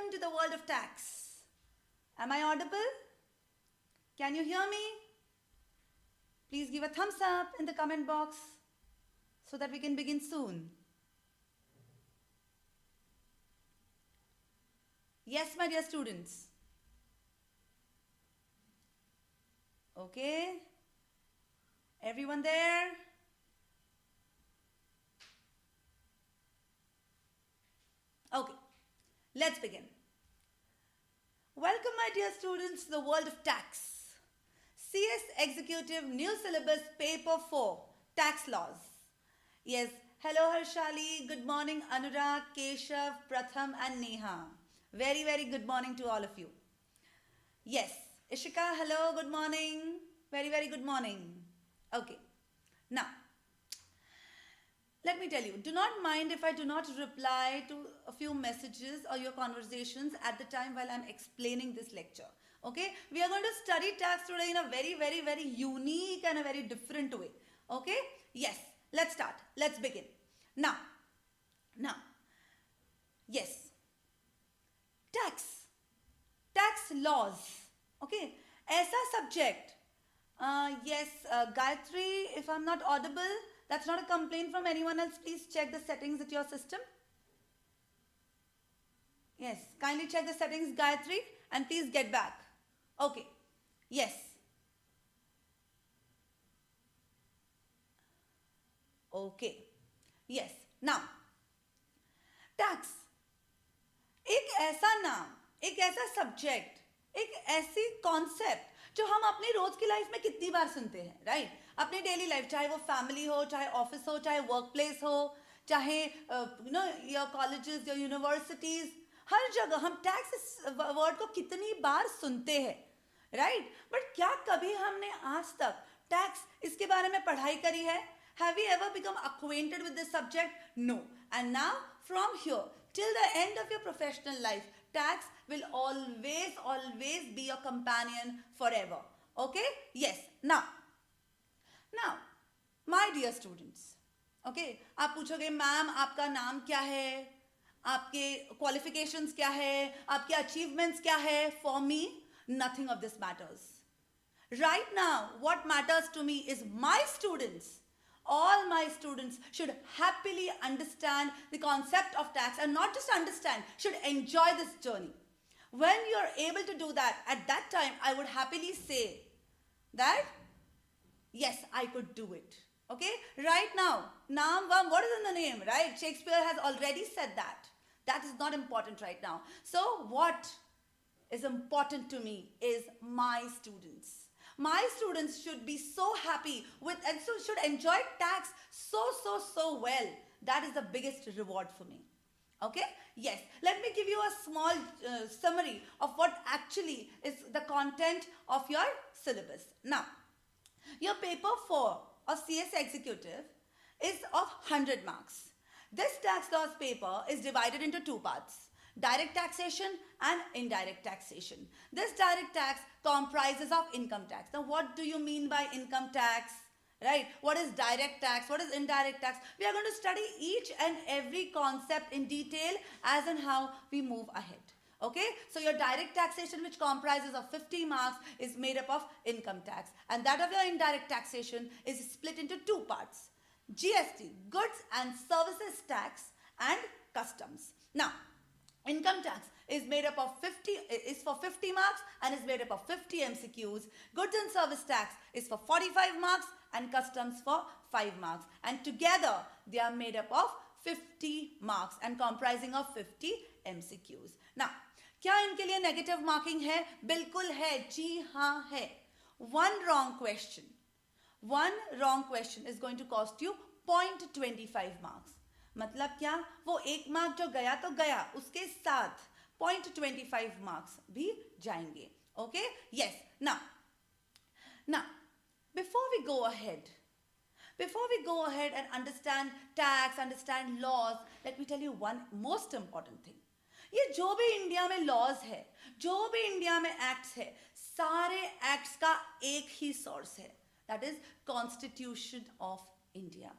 Welcome to the world of tax. Am I audible? Can you hear me? Please give a thumbs up in the comment box so that we can begin soon. Yes, my dear students. Okay. Everyone there? Okay. Let's begin. Welcome, my dear students, to the world of tax. CS Executive New Syllabus Paper 4, Tax Laws. Yes, hello Harshali, good morning Anurag, Keshav, Pratham and Neha. Very, very good morning to all of you. Yes, Ishika, hello, good morning. Very, very good morning. Okay, now, let me tell you, do not mind if I do not reply to a few messages or your conversations at the time while I'm explaining this lecture. Okay, we are going to study tax today in a very, very, very unique and a very different way. Okay, yes, let's start. Let's begin. Now, yes, tax laws. Okay, ऐसा subject. Yes, Gayatri, if I'm not audible, that's not a complaint from anyone else. Please check the settings at your system. Yes, kindly check the settings, Gayatri, and please get back. Okay, yes. Okay, yes. Now, tax. एक ऐसा नाम, एक ऐसा subject, एक ऐसी concept जो हम अपनी रोज की लाइफ में कितनी बार सुनते हैं, राइट? अपनी डेली लाइफ, चाहे वो फैमिली हो, चाहे ऑफिस हो, चाहे वर्क प्लेस हो, चाहे योर कॉलेजेस, योर यूनिवर्सिटीज, हर जगह हम टैक्स इस वर्ड को कितनी बार सुनते हैं, राइट? बट क्या कभी हमने आज तक टैक्स इसके बारे में पढ़ाई करी है? Have we ever become acquainted with this subject? No. And now, from here till the end of your professional life, tax will always be your companion forever. Okay? Yes. Now, my dear students, okay, आप पूछोगे ma'am आपका नाम क्या है, आपके qualifications क्या है, आपके achievements क्या है? For me, nothing of this matters. Right now, what matters to me is my students. All my students should happily understand the concept of tax, and not just understand, should enjoy this journey. When you're able to do that, at that time, I would happily say that, yes, I could do it. Okay? Right now, Naam Vam, what is in the name, right? Shakespeare has already said that. That is not important right now. So what is important to me is my students. My students should be so happy with and so should enjoy tax so well. That is the biggest reward for me. Okay? Yes. Let me give you a small summary of what actually is the content of your syllabus. Now, your paper 4 of CS Executive is of 100 marks. This tax laws paper is divided into two parts. Direct taxation and indirect taxation. This direct tax comprises of income tax. Now, what do you mean by income tax? Right? What is direct tax? What is indirect tax? We are going to study each and every concept in detail as and how we move ahead. Okay? So, your direct taxation, which comprises of 50 marks, is made up of income tax. And that of your indirect taxation is split into two parts. GST, Goods and Services Tax, and Customs. Now, income tax is made up of 50 marks and is made up of 50 MCQs. Goods and service tax is for 45 marks and customs for 5 marks. And together they are made up of 50 marks and comprising of 50 MCQs. Now, क्या इनके लिए negative marking है? बिल्कुल है, जी हाँ है. One wrong question is going to cost you 0.25 marks. मतलब क्या? वो एक मार्क जो गया तो गया, उसके साथ 0.25 मार्क्स भी जाएंगे. Okay? Yes. Now, before we go ahead and understand tax, understand laws, let me tell you one most important thing. ये जो भी इंडिया में laws है, जो भी इंडिया में acts है, सारे acts का एक ही source है. That is Constitution of India.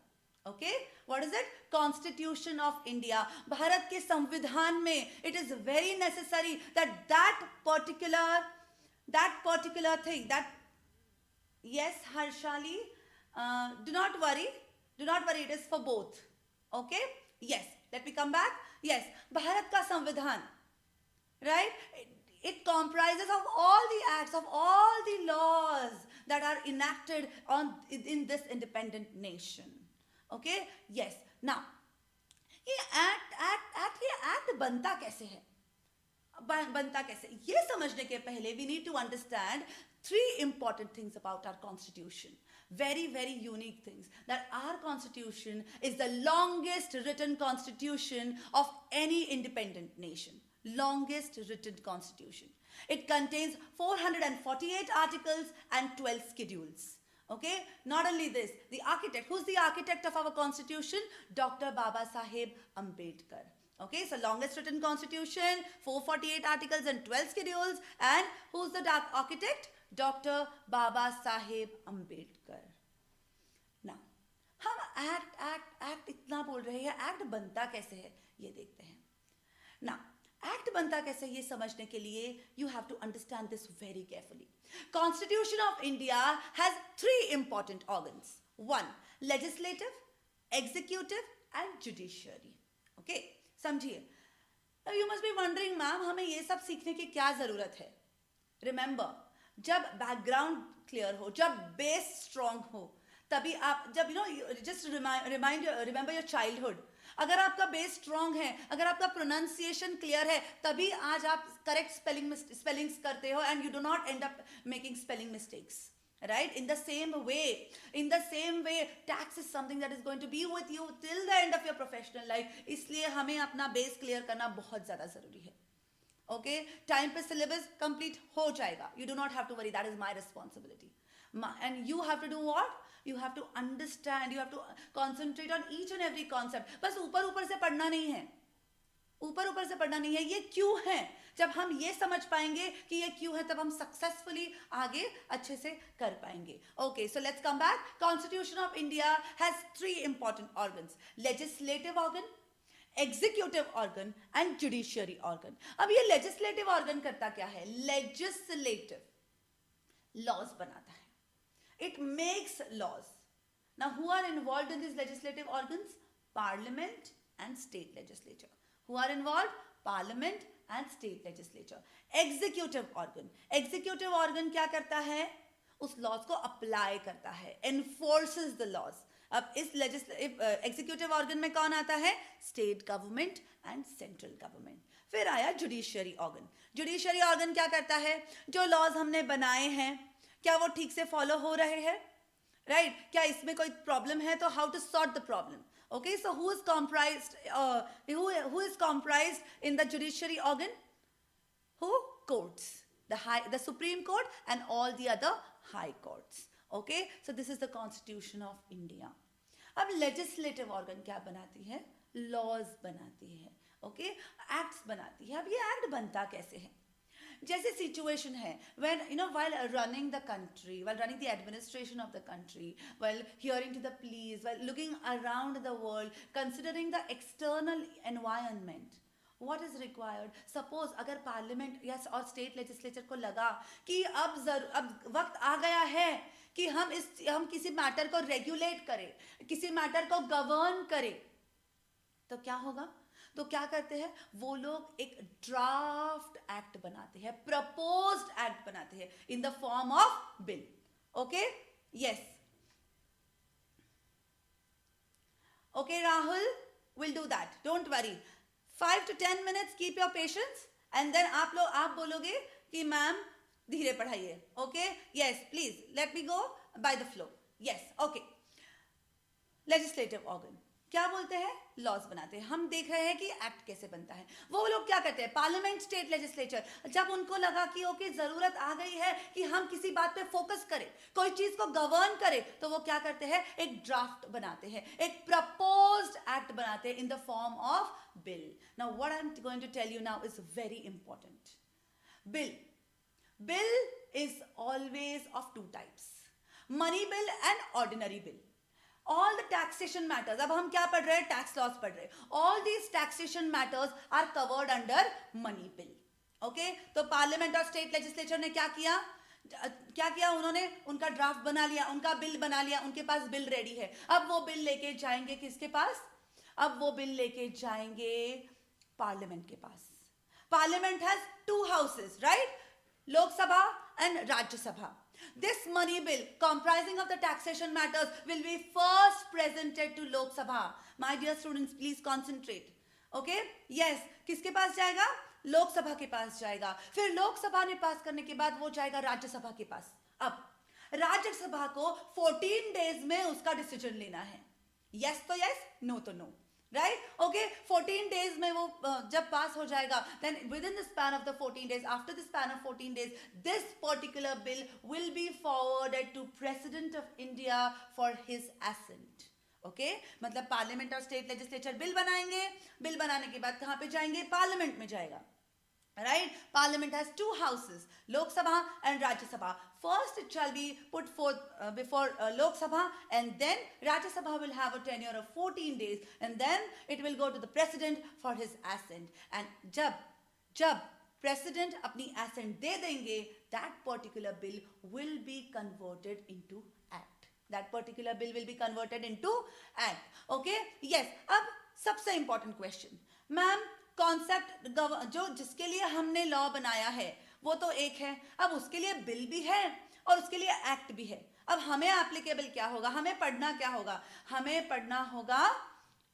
Okay, what is it? Constitution of India. Bharat के संविधान में it is very necessary that particular thing, that yes, Harshali, do not worry, it is for both. Okay, yes, let me come back. Yes, Bharat का संविधान, right? It comprises of all the acts, of all the laws that are enacted in this independent nation. Okay, yes. Now, ये act बनता कैसे है? बनता कैसे? ये समझने के पहले we need to understand three important things about our constitution. Very, very unique things. That our constitution is the longest written constitution of any independent nation. Longest written constitution. It contains 448 articles and 12 schedules. Okay, not only this, the architect, who's the architect of our constitution? Dr. Baba Saheb Ambedkar. Okay, so longest written constitution, 448 articles and 12 schedules, and who's the architect? Dr. Baba Saheb Ambedkar. Now, हम act इतना बोल रहे हैं, act बनता कैसे है ये देखते हैं. Now, एक्ट बनता कैसे ये समझने के लिए you have to understand this very carefully. Constitution of India has three important organs. One, legislative, executive and judiciary. Okay, समझिए. Now you must be wondering, ma'am, हमें ये सब सीखने की क्या जरूरत है? Remember, जब background clear हो, जब base strong हो, तभी आप जब just remember your childhood. अगर आपका बेस स्ट्रांग है, अगर आपका प्रोनाउंसिएशन क्लियर है, तभी आज आप करेक्ट स्पेलिंग्स करते हो and you do not and up making spelling mistakes. Right? In the same way, tax is something that is going to be with you till the end of your professional life. इसलिए हमें अपना base clear करना बहुत ज़्यादा ज़रूरी है. Okay? Time पे syllabus complete हो जाएगा. You do not have to worry. That is my responsibility. And you have to do what? You have to understand. You have to concentrate on each and every concept. बस ऊपर से पढ़ना नहीं है. ऊपर से पढ़ना नहीं है. ये क्यों है? जब हम ये समझ पाएंगे कि ये क्यों है, तब हम सक्सेसफुली आगे अच्छे से कर पाएंगे. Okay, so let's come back. Constitution of India has three important organs: legislative organ, executive organ and judiciary organ. अब ये legislative organ करता क्या है? Legislative laws बनाता है. It makes laws. Now, who are involved in these legislative organs? Parliament and state legislature. Who are involved? Parliament and state legislature. Executive organ. Executive organ क्या करता है? उस laws को apply करता है. Enforces the laws. अब इस executive organ में कौन आता है? State government and central government. फिर आया judiciary organ. Judiciary organ क्या करता है? जो laws हमने बनाए हैं, क्या वो ठीक से फॉलो हो रहे हैं? राइट? क्या इसमें कोई प्रॉब्लम है? तो how to sort the problem. Okay, so who is comprised in the judiciary organ? Who? Courts, the supreme court and all the other high courts. Okay, so this is the constitution of India. अब legislative organ क्या बनाती है? Laws बनाती है. Okay, acts बनाती है. अब ये एक्ट बनता कैसे है? जैसे सिचुएशन है, when while running the country, while running the administration of the country, while hearing to the police, while looking around the world, considering the external environment, what is required? Suppose अगर parliament या और state legislature को लगा कि अब वक्त आ गया है कि हम किसी मैटर को रेगुलेट करें, किसी मैटर को गवर्न करें, तो क्या होगा? तो क्या करते हैं वो लोग? एक ड्राफ्ट एक्ट बनाते हैं, प्रपोज्ड एक्ट बनाते हैं in the form of bill. Okay, yes. Okay Rahul, will do that, don't worry. 5 to 10 minutes, keep your patience, and then आप बोलोगे कि मैम धीरे पढ़ाइए. Okay, yes, please let me go by the flow. Yes, okay. Legislative organ क्या बोलते हैं? Laws बनाते हैं. हम देख रहे हैं कि एक्ट कैसे बनता है. वो लोग क्या करते हैं? पार्लियामेंट, स्टेट लेजिस्लेचर, जब उनको लगा कि ओके जरूरत आ गई है कि हम किसी बात पे फोकस करें, कोई चीज को गवर्न करें, तो वो क्या करते हैं? एक ड्राफ्ट बनाते हैं, एक प्रपोज्ड एक्ट बनाते हैं in the form of bill. Now what I am going to tell you now is very important. Bill is always of 2 types: money bill and ordinary bill. all the taxation matters, अब हम क्या पढ़ रहे हैं, tax loss पढ़ रहे हैं, all these taxation matters are covered under money bill. Okay तो पार्लियामेंट और स्टेट लेजिस्लेचर ने क्या किया, उन्होंने उनका ड्राफ्ट बना लिया, उनका बिल बना लिया, उनके पास बिल रेडी है. अब वो बिल लेके जाएंगे किसके पास, अब वो बिल लेके जाएंगे पार्लियामेंट के पास. Parliament has 2 houses, right, Lok Sabha and Rajya Sabha. This money bill comprising of the taxation matters will be first presented to Lok Sabha. My dear students, please concentrate. Okay? Yes. किसके पास जाएगा, लोकसभा के पास जाएगा. फिर लोकसभा ने पास करने के बाद वो जाएगा राज्यसभा के पास. अब राज्यसभा को 14 डेज में उसका डिसीजन लेना है. यस तो यस, नो तो नो, राइट. ओके 14 डेज में वो जब पास हो जाएगा, then within the span of the 14 days, after the span of 14 days, this particular bill will be forwarded to president of India for his assent. Okay मतलब parliament और state legislature bill बनाएंगे, bill बनाने के बाद कहां पे जाएंगे, parliament में जाएगा, right. Parliament has 2 houses, Lok Sabha and Rajya Sabha. First it shall be put forth before Lok Sabha, and then Rajya Sabha will have a tenure of 14 days, and then it will go to the president for his assent. And jab president apni assent de denge, that particular bill will be converted into act. That particular bill will be converted into act. Okay, yes. अब सबसे important question, ma'am, concept जो जिसके लिए हमने law बनाया है वो तो एक है, अब उसके लिए बिल भी है और उसके लिए एक्ट भी है. अब हमें एप्लीकेबल क्या होगा, हमें पढ़ना क्या होगा, हमें पढ़ना होगा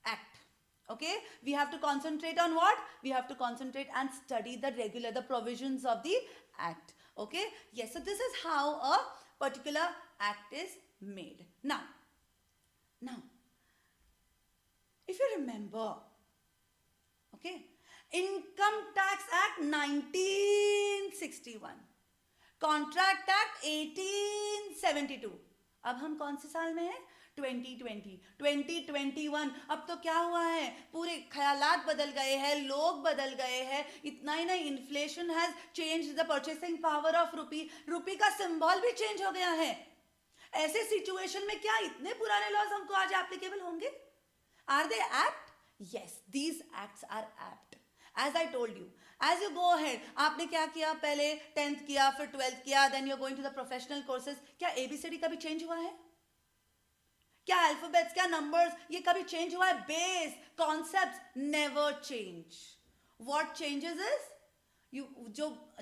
act. Okay we have to concentrate on what, we have to concentrate and study the provisions of the act. Okay yes, so this is how a particular act is made. Now if you remember, okay, Income Tax Act 1961, Contract Act 1872. अब हम कौन से साल में हैं, 2020, 2021. अब तो क्या हुआ है, पूरे ख्यालात बदल गए हैं, लोग बदल गए हैं. इतना ही नहीं, inflation has change the purchasing power of rupee का सिंबल भी चेंज हो गया है. ऐसे सिचुएशन में क्या इतने पुराने लॉज हमको आज एप्लीकेबल होंगे? Are they apt? Yes, these acts are apt. As I told you, as you go ahead, आपने क्या किया, पहले 10th किया, फिर 12th किया, then you're going to the professional courses. क्या ABCD कभी चेंज हुआ है? क्या अल्फाबेट्स, क्या नंबर्स, ये कभी चेंज हुआ है? Base, concepts never change. What changes is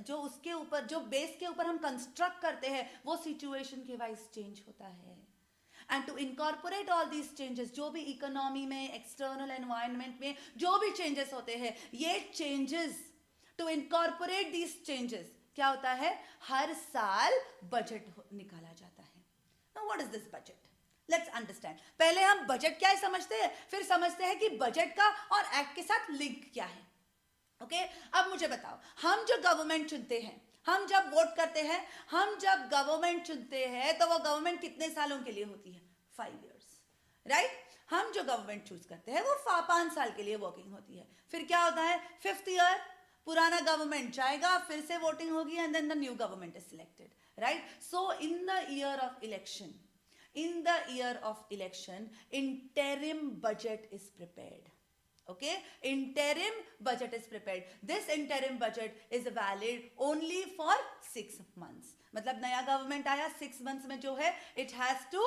जो उसके ऊपर, जो बेस के ऊपर हम कंस्ट्रक्ट करते हैं, वो सिचुएशन के वाइज चेंज होता है. And to incorporate all these changes, जो भी इकोनॉमी में, एक्सटर्नल एनवायरनमेंट में जो भी चेंजेस होते हैं, ये changes, to incorporate these changes, क्या होता है, हर साल बजट निकाला जाता है. Now what is this budget? Let's understand. पहले हम बजट क्या है समझते हैं, फिर समझते हैं कि बजट का और एक्ट के साथ लिंक क्या है. ओके अब मुझे बताओ, हम जो गवर्नमेंट चुनते हैं, हम जब वोट करते हैं, हम जब गवर्नमेंट चुनते हैं, तो वो गवर्नमेंट कितने सालों के लिए होती है, 5 years, राइट. हम जो गवर्नमेंट चूज करते हैं वो 5 साल के लिए वर्किंग होती है. फिर क्या होता है, 5th ईयर पुराना गवर्नमेंट जाएगा, फिर से वोटिंग होगी, and then the new government is selected, right. So in the year of election, interim budget is prepared. Okay, interim budget is prepared. This interim budget is valid only for 6 months. मतलब नया government आया, 6 months में जो है, it has to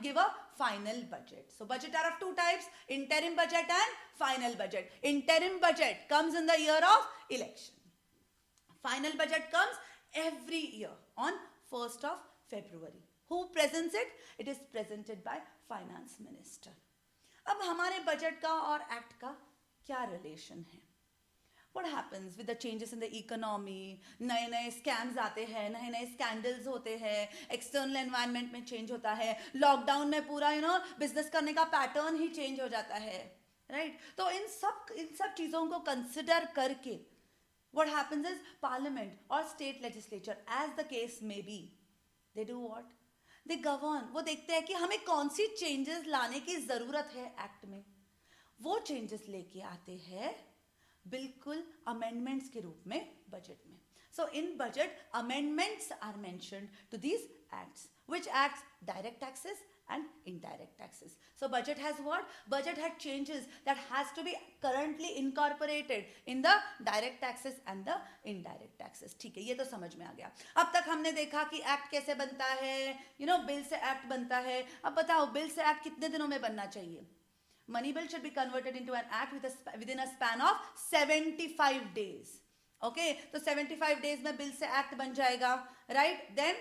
give a final budget. So budget are of 2 types, interim budget and final budget. Interim budget comes in the year of election. Final budget comes every year on 1st of February. Who presents it? It is presented by finance minister. अब हमारे budget का और act का क्या relation है? What happens with the changes in the economy? नए नए scams आते हैं, नए नए स्कैंडल्स होते हैं, एक्सटर्नल एनवायरनमेंट में चेंज होता है, लॉकडाउन में पूरा बिजनेस करने का पैटर्न ही चेंज हो जाता है, राइट. तो इन सब चीज़ों को कंसिडर करके what happens is parliament or state legislature, as the case may be, they do what? They govern. वो देखते हैं कि हमें कौन सी चेंजेस लाने की जरूरत है एक्ट में, वो चेंजेस लेके आते हैं बिल्कुल अमेंडमेंट्स के रूप में बजट में. So in budget amendments are mentioned to these acts. Which acts? Direct taxes and indirect taxes. So budget has what? Budget had changes that has to be currently incorporated in the direct taxes and the indirect taxes. ठीक है, ये तो समझ में आ गया. अब तक हमने देखा कि एक्ट कैसे बनता है, बिल से एक्ट बनता है. अब बताओ बिल से एक्ट कितने दिनों में बनना चाहिए? Money bill should be converted into an act within a span of 75 days. Okay, तो 75 days में बिल से एक्ट बन जाएगा, right? Then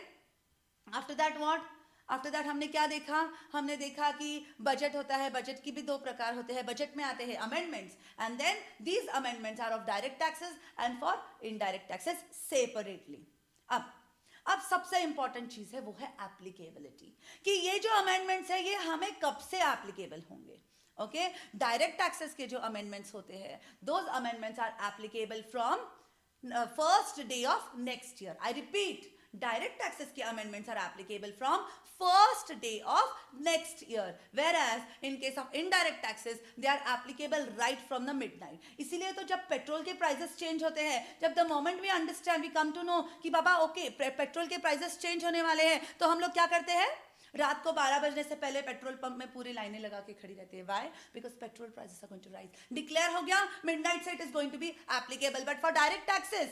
after that what? After that हमने क्या देखा? हमने देखा कि बजट होता है. बजट की भी दो प्रकार होते हैं. बजट में आते हैं amendments, and then these amendments are of direct taxes and for indirect taxes separately. अब सबसे इंपॉर्टेंट चीज है वो है एप्लीकेबिलिटी, कि ये जो अमेंडमेंट्स है ये हमें कब से एप्लीकेबल होंगे. ओके, डायरेक्ट टैक्सेस के जो अमेंडमेंट्स होते हैं, those amendments are applicable from first day of next year. I repeat, direct taxes के amendments are applicable from first day of next year, whereas in case of indirect taxes they are applicable right from the midnight. इसीलिए तो जब petrol के prices change होते हैं, जब the moment we understand, we come to know कि बाबा okay petrol के prices change होने वाले हैं, तो हम लोग क्या करते हैं? रात को 12 बजने से पहले पेट्रोल पंप में पूरी लाइनें लगा के खड़ी रहती है. Why? Because petrol prices are going to rise. Declare हो गया, midnight से it is going to be applicable. But for direct taxes,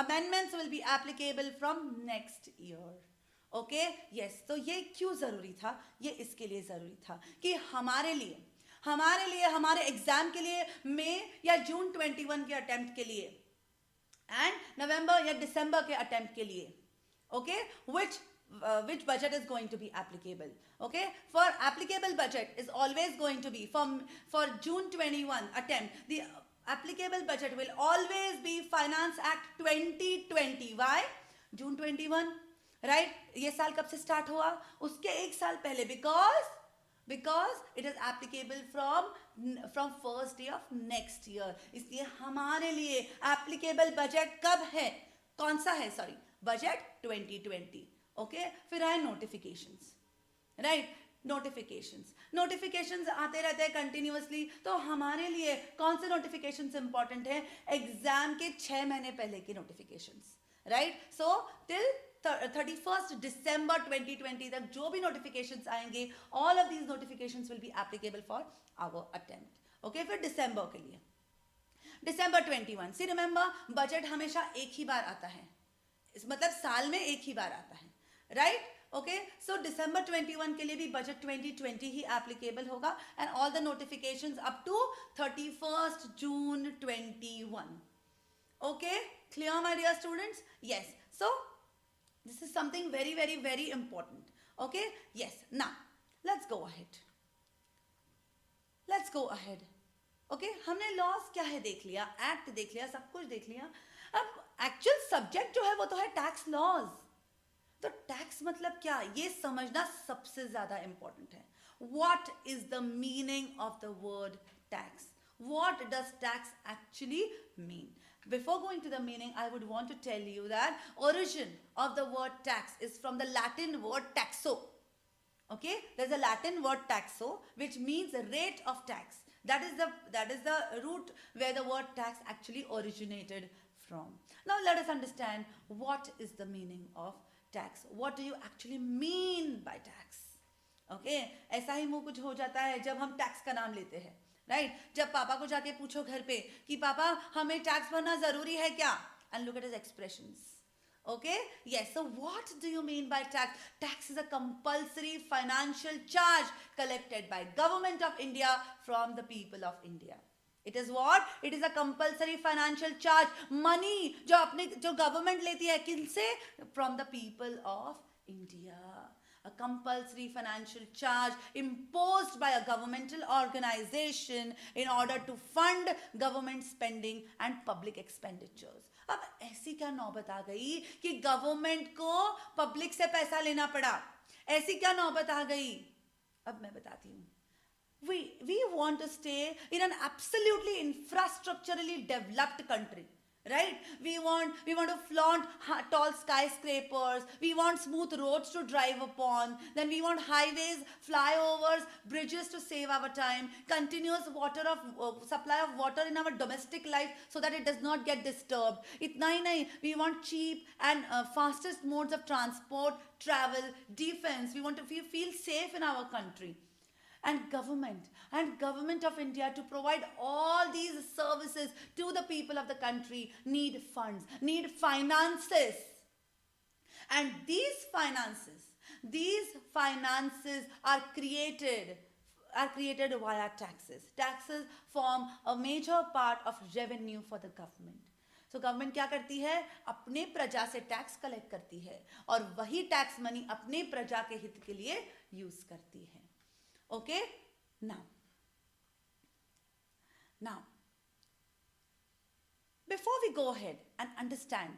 amendments will be applicable from next year. Okay? Yes. तो ये क्यों जरूरी था? ये इसके लिए जरूरी था कि हमारे लिए हमारे एग्जाम के लिए मई या जून 21 के अटेम्प्ट के लिए एंड नवंबर या दिसंबर के अटेम्प्ट के लिए, okay, which budget is going to be applicable. Okay, for applicable budget is always going to be for June 21 attempt, the applicable budget will always be Finance Act 2020. Why? June 21, right? ये साल कब से start हुआ? उसके एक साल पहले, because it is applicable from first day of next year. इसलिए हमारे लिए applicable budget कब है? कौन सा है? Sorry, budget 2020. Okay, फिर आए notifications, right? नोटिफिकेशंस आते रहते हैं कंटिन्यूअसली. तो हमारे लिए कौन से नोटिफिकेशंस इंपॉर्टेंट है? एग्जाम के 6 महीने पहले के नोटिफिकेशंस, राइट? सो टिल 31 दिसंबर 2020 तक जो भी नोटिफिकेशंस आएंगे, all of these notifications will be applicable for our attempt. Okay, फिर दिसंबर के लिए दिसंबर 21. सी रिमेंबर, बजट हमेशा एक ही बार आता है, मतलब साल में एक ही बार आता है, राइट? ओके, सो दिसंबर 21 के लिए भी बजट 2020 ही एप्लीकेबल होगा, and all the notifications up to 31 June 21. Okay, clear my dear students? Yes, so this is something very very very important. Okay, yes, now let's go ahead. Okay, हमने loss क्या है देख लिया, act देख लिया, सब कुछ देख लिया. अब एक्चुअल सब्जेक्ट जो है वो तो है टैक्स लॉज. तो टैक्स मतलब क्या, ये समझना सबसे ज्यादा इंपॉर्टेंट है. What is the meaning of the word tax? What does tax actually mean? Before going to the meaning, I would want to tell you that origin of the word tax is from the Latin word taxo. Okay, there's a Latin word taxo which means rate of tax. That is the root where the word tax actually originated from. Now let us understand what is the meaning of tax. What do you actually mean by tax? Okay, ऐसा ही मुंह कुछ हो जाता है जब हम tax का नाम लेते हैं, राइट? जब पापा को जाके पूछो घर पे कि पापा हमें टैक्स भरना जरूरी है क्या, and look at his expressions. Okay, yes, so what do you mean by tax? Tax is a compulsory financial charge collected by government of India from the people of India. It is what? It is a compulsory financial charge. Money जो government लेती है, किनसे? From the people of India. A compulsory financial charge imposed by a governmental organization in order to fund government spending and public expenditures. अब ऐसी क्या नौबत आ गई कि गवर्नमेंट को पब्लिक से पैसा लेना पड़ा? ऐसी क्या नौबत आ गई? अब मैं बताती हूँ. We want to stay in an absolutely infrastructurally developed country, right? We want to flaunt tall skyscrapers. We want smooth roads to drive upon. Then we want highways, flyovers, bridges to save our time, continuous supply of water in our domestic life so that it does not get disturbed. Itna hi nahi, we want cheap and fastest modes of transport, travel, defense. We want to feel safe in our country. And government of India, to provide all these services to the people of the country, need funds, need finances. And these finances are created via taxes form a major part of revenue for the government. So government क्या करती है, अपने प्रजा से tax collect करती है और वही टैक्स मनी अपने प्रजा के हित के लिए यूज करती है. Okay, now before we go ahead and understand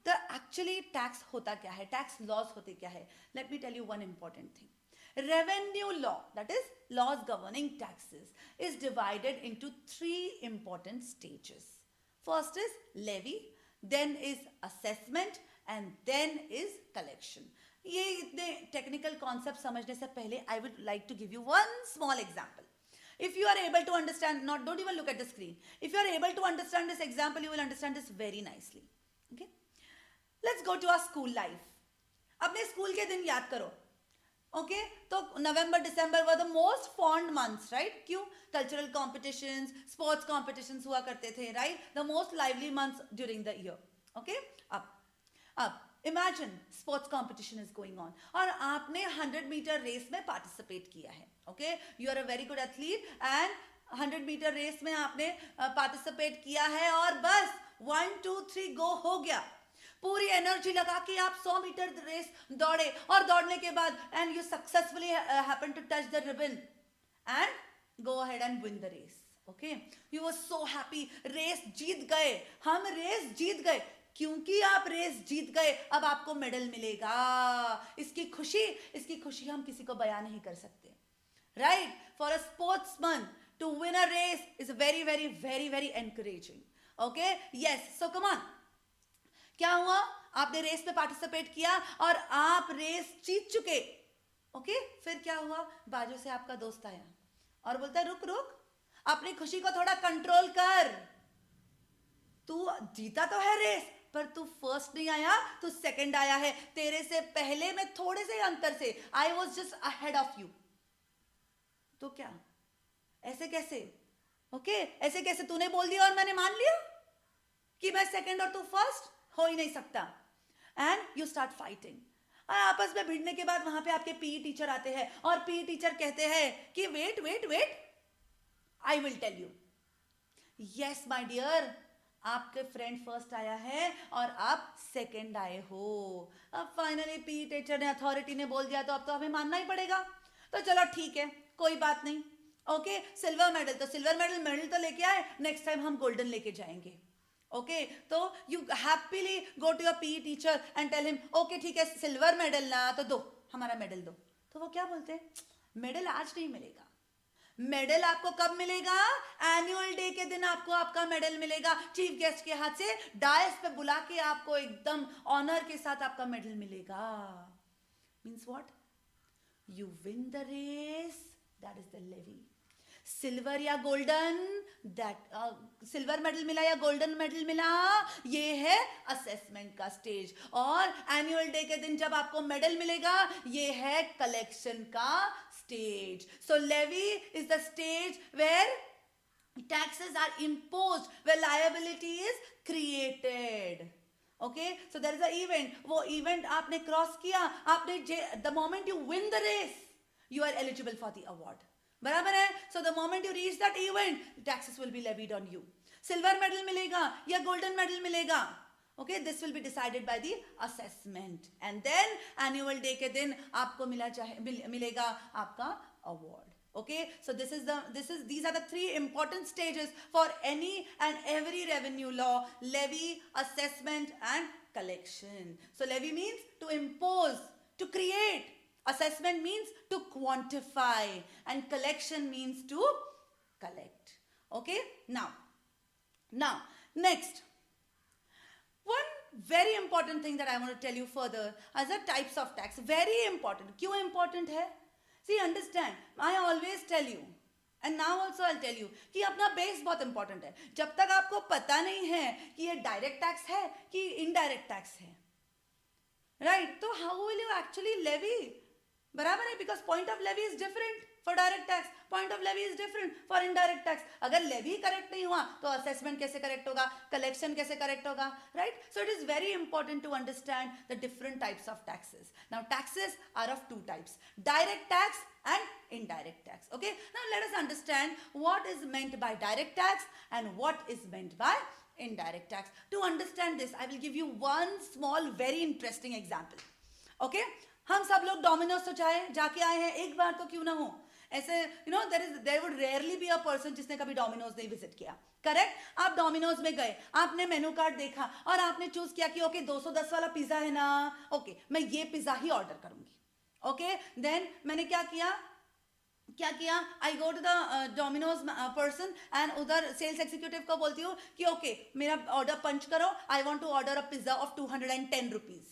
the actually tax hota kya hai, tax laws hote kya hai, let me tell you one important thing. Revenue law, that is laws governing taxes, is divided into three important stages. First is levy, then is assessment, and then is collection. ये इतने technical concept समझने से पहले I would like to give you one small example. If you are able to understand, don't even look at the screen. If you are able to understand this example, you will understand this very nicely. Okay? Let's go to our school life. अपने school के दिन याद करो. Okay? तो नवंबर दिसंबर were the most fond months, right? क्यों? Cultural competitions, sports competitions हुआ करते थे, right? The most lively months during the year. Okay? अब imagine sports competition is going on और आपने 100 मीटर रेस में पार्टिसिपेट किया है. Okay, you are a very good athlete and 100 metre race में आपने पार्टिसिपेट किया है और बस 1 2 3 गो हो गया. पूरी एनर्जी लगा के आप 100 मीटर रेस दौड़े और दौड़ने के बाद and you successfully happen to touch the ribbon and go ahead and win the race. Okay, you were so happy, race जीत गए, हम रेस जीत गए. क्योंकि आप रेस जीत गए, अब आपको मेडल मिलेगा. इसकी खुशी हम किसी को बयान नहीं कर सकते. Right? For a sportsman to win a race is very very very very encouraging. Okay, yes. So come on, क्या हुआ? आपने रेस में पार्टिसिपेट किया और आप रेस जीत चुके. ओके, फिर क्या हुआ? बाजू से आपका दोस्त आया और बोलता है रुक रुक, अपनी खुशी को थोड़ा कंट्रोल कर. तू जीता तो है रेस, पर तू फर्स्ट नहीं आया, तू सेकंड आया है. तेरे से पहले मैं थोड़े से अंतर से, I was just ahead of you. तो क्या ऐसे कैसे? ओके, ऐसे कैसे? तूने बोल दिया और मैंने मान लिया कि मैं सेकंड और तू फर्स्ट? हो ही नहीं सकता. And you start fighting. आपस में भिड़ने के बाद वहां पे आपके पीई टीचर आते हैं और पीई टीचर कहते हैं कि wait wait wait, I will tell you. Yes my dear, आपके फ्रेंड फर्स्ट आया है और आप सेकंड आए हो. अब फाइनली पी टीचर ने, अथॉरिटी ने बोल दिया तो अब तो हमें मानना ही पड़ेगा. तो चलो ठीक है, कोई बात नहीं. ओके, सिल्वर मेडल तो सिल्वर मेडल तो लेके आए, नेक्स्ट टाइम हम गोल्डन लेके जाएंगे. ओके, तो you happily go to your P teacher and tell him okay ठीक है, सिल्वर मेडल ना तो दो, हमारा मेडल दो. तो वो क्या बोलते हैं? मेडल आज नहीं मिलेगा. मेडल आपको कब मिलेगा? एनुअल डे के दिन आपको आपका मेडल मिलेगा. चीफ गेस्ट के हाथ से डायस पे बुला के आपको एकदम ऑनर के साथ आपका मेडल मिलेगा. Means what? You win the race, that is the levy. Silver या गोल्डन, दैट सिल्वर मेडल मिला या गोल्डन मेडल मिला, ये है असेसमेंट का स्टेज. और एनुअल डे के दिन जब आपको मेडल मिलेगा, ये है कलेक्शन का stage. So levy is the stage where taxes are imposed, where liability is created. Okay, so there is an event. वो event आपने cross किया, आपने the moment you win the race, you are eligible for the award. बराबर है? So the moment you reach that event, taxes will be levied on you. Silver medal मिलेगा या golden medal मिलेगा. Okay, this will be decided by the assessment, and then annual day के दिन आपको मिलेगा आपका award. Okay, so these are the three important stages for any and every revenue law: levy, assessment, and collection. So levy means to impose, to create. Assessment means to quantify, and collection means to collect. Okay, now next. one very important thing that I want to tell you further as the types of tax. Very important. क्यों important है? See, understand. I always tell you, and now also I'll tell you कि अपना base बहुत important है. जब तक आपको पता नहीं है कि ये डायरेक्ट टैक्स है कि इनडायरेक्ट टैक्स है, राइट, तो how will you actually levy? बराबर है, because point of levy is different for direct tax, point of levy is different for indirect tax. अगर लेवी करेक्ट नहीं हुआ तो असेसमेंट कैसे करेक्ट होगा, कलेक्शन कैसे करेक्ट होगा, right? So it is very important to understand the different types of taxes. Now taxes are of two types, direct tax and indirect tax. Okay, now let us understand what is meant by direct tax and what is meant by indirect tax. To understand this, I will give you one small very interesting example. Okay, हम सब लोग Domino's तो जाके आए हैं, एक बार तो क्यों ना हो. ऐसे you know there would rarely be a person जिसने कभी डोमिनोज नहीं विजिट किया. करेक्ट? आप डोमिनोज में गए, आपने मेनू कार्ड देखा और आपने चूज किया कि ओके 210 वाला पिज्जा है ना, ओके मैं ये पिज्जा ही ऑर्डर करूंगी. ओके, देन मैंने क्या किया, I go to the Domino's person and उधर सेल्स एग्जीक्यूटिव को बोलती हूँ कि ओके मेरा ऑर्डर पंच करो, I want to order a pizza of 210 rupees.